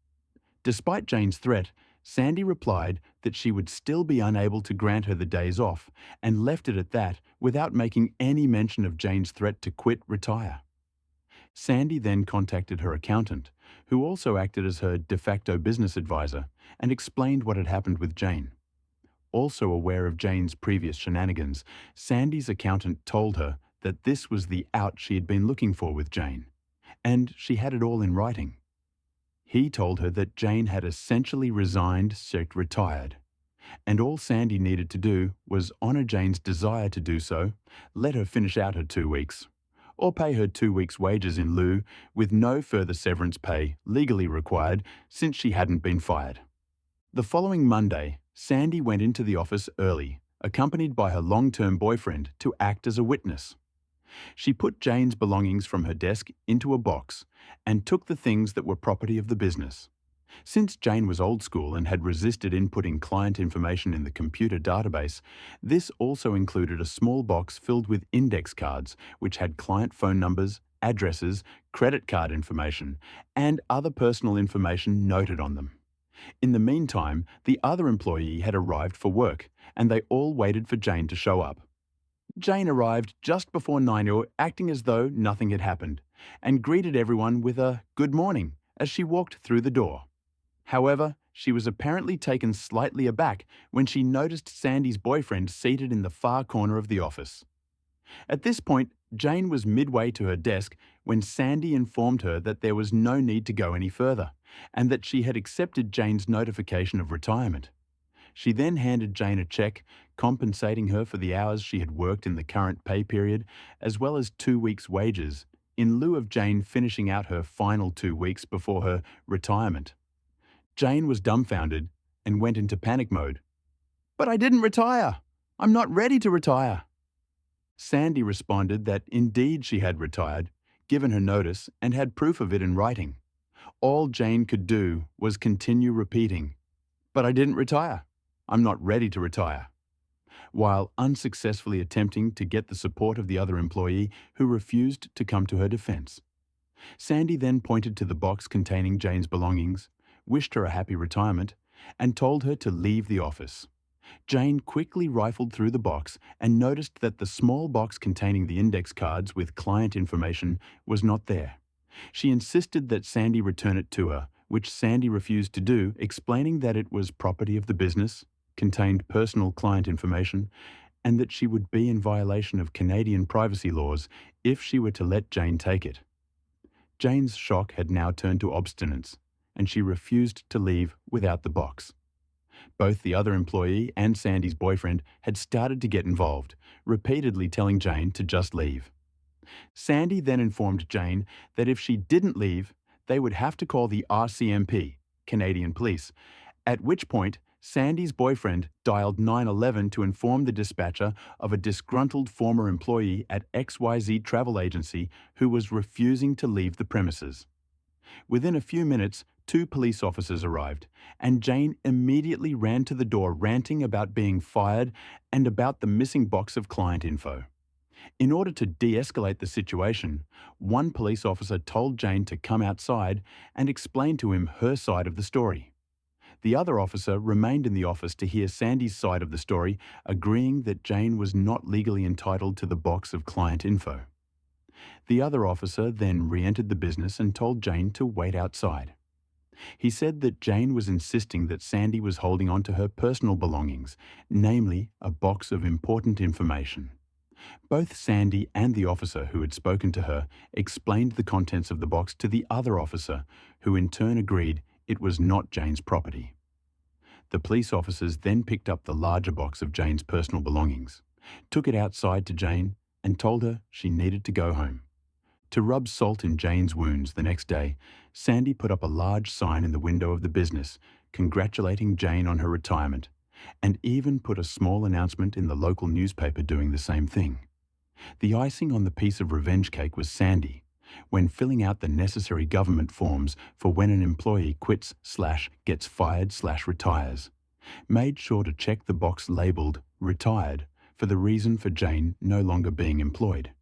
Despite Jane's threat, Sandy replied that she would still be unable to grant her the days off and left it at that without making any mention of Jane's threat to retire. Sandy then contacted her accountant, who also acted as her de facto business advisor, and explained what had happened with Jane. Also aware of Jane's previous shenanigans, Sandy's accountant told her that this was the out she had been looking for with Jane, and she had it all in writing. He told her that Jane had essentially retired, and all Sandy needed to do was honour Jane's desire to do so, let her finish out her 2 weeks, or pay her 2 weeks' wages in lieu with no further severance pay legally required since she hadn't been fired. The following Monday, Sandy went into the office early, accompanied by her long-term boyfriend to act as a witness. She put Jane's belongings from her desk into a box and took the things that were property of the business. Since Jane was old school and had resisted inputting client information in the computer database, this also included a small box filled with index cards which had client phone numbers, addresses, credit card information, and other personal information noted on them. In the meantime, the other employee had arrived for work, and they all waited for Jane to show up. Jane arrived just before 9 acting as though nothing had happened, and greeted everyone with a "good morning" as she walked through the door. However, she was apparently taken slightly aback when she noticed Sandy's boyfriend seated in the far corner of the office. At this point, Jane was midway to her desk when Sandy informed her that there was no need to go any further, and that she had accepted Jane's notification of retirement. She then handed Jane a check, compensating her for the hours she had worked in the current pay period, as well as 2 weeks' wages, in lieu of Jane finishing out her final 2 weeks before her retirement. Jane was dumbfounded and went into panic mode. "But I didn't retire! I'm not ready to retire!" Sandy responded that indeed she had retired, given her notice, and had proof of it in writing. All Jane could do was continue repeating, "But I didn't retire. I'm not ready to retire," while unsuccessfully attempting to get the support of the other employee who refused to come to her defense. Sandy then pointed to the box containing Jane's belongings, wished her a happy retirement, and told her to leave the office. Jane quickly rifled through the box and noticed that the small box containing the index cards with client information was not there. She insisted that Sandy return it to her, which Sandy refused to do, explaining that it was property of the business, contained personal client information, and that she would be in violation of Canadian privacy laws if she were to let Jane take it. Jane's shock had now turned to obstinance, and she refused to leave without the box. Both the other employee and Sandy's boyfriend had started to get involved, repeatedly telling Jane to just leave. Sandy then informed Jane that if she didn't leave, they would have to call the RCMP, Canadian Police, at which point Sandy's boyfriend dialed 911 to inform the dispatcher of a disgruntled former employee at XYZ Travel Agency who was refusing to leave the premises. Within a few minutes, 2 police officers arrived, and Jane immediately ran to the door ranting about being fired and about the missing box of client info. In order to de-escalate the situation, one police officer told Jane to come outside and explain to him her side of the story. The other officer remained in the office to hear Sandy's side of the story, agreeing that Jane was not legally entitled to the box of client info. The other officer then re-entered the business and told Jane to wait outside. He said that Jane was insisting that Sandy was holding on to her personal belongings, namely a box of important information. Both Sandy and the officer who had spoken to her explained the contents of the box to the other officer, who in turn agreed it was not Jane's property. The police officers then picked up the larger box of Jane's personal belongings, took it outside to Jane, and told her she needed to go home. To rub salt in Jane's wounds the next day, Sandy put up a large sign in the window of the business, congratulating Jane on her retirement, and even put a small announcement in the local newspaper doing the same thing. The icing on the piece of revenge cake was Sandy, when filling out the necessary government forms for when an employee quits/gets fired/retires, made sure to check the box labelled "retired" for the reason for Jane no longer being employed.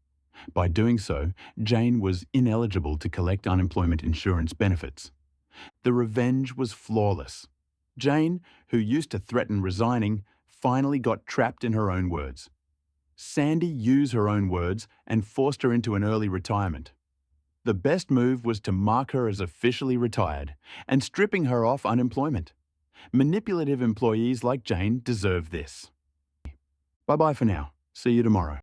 By doing so, Jane was ineligible to collect unemployment insurance benefits. The revenge was flawless. Jane, who used to threaten resigning, finally got trapped in her own words. Sandy used her own words and forced her into an early retirement. The best move was to mark her as officially retired and stripping her off unemployment. Manipulative employees like Jane deserve this. Bye-bye for now. See you tomorrow.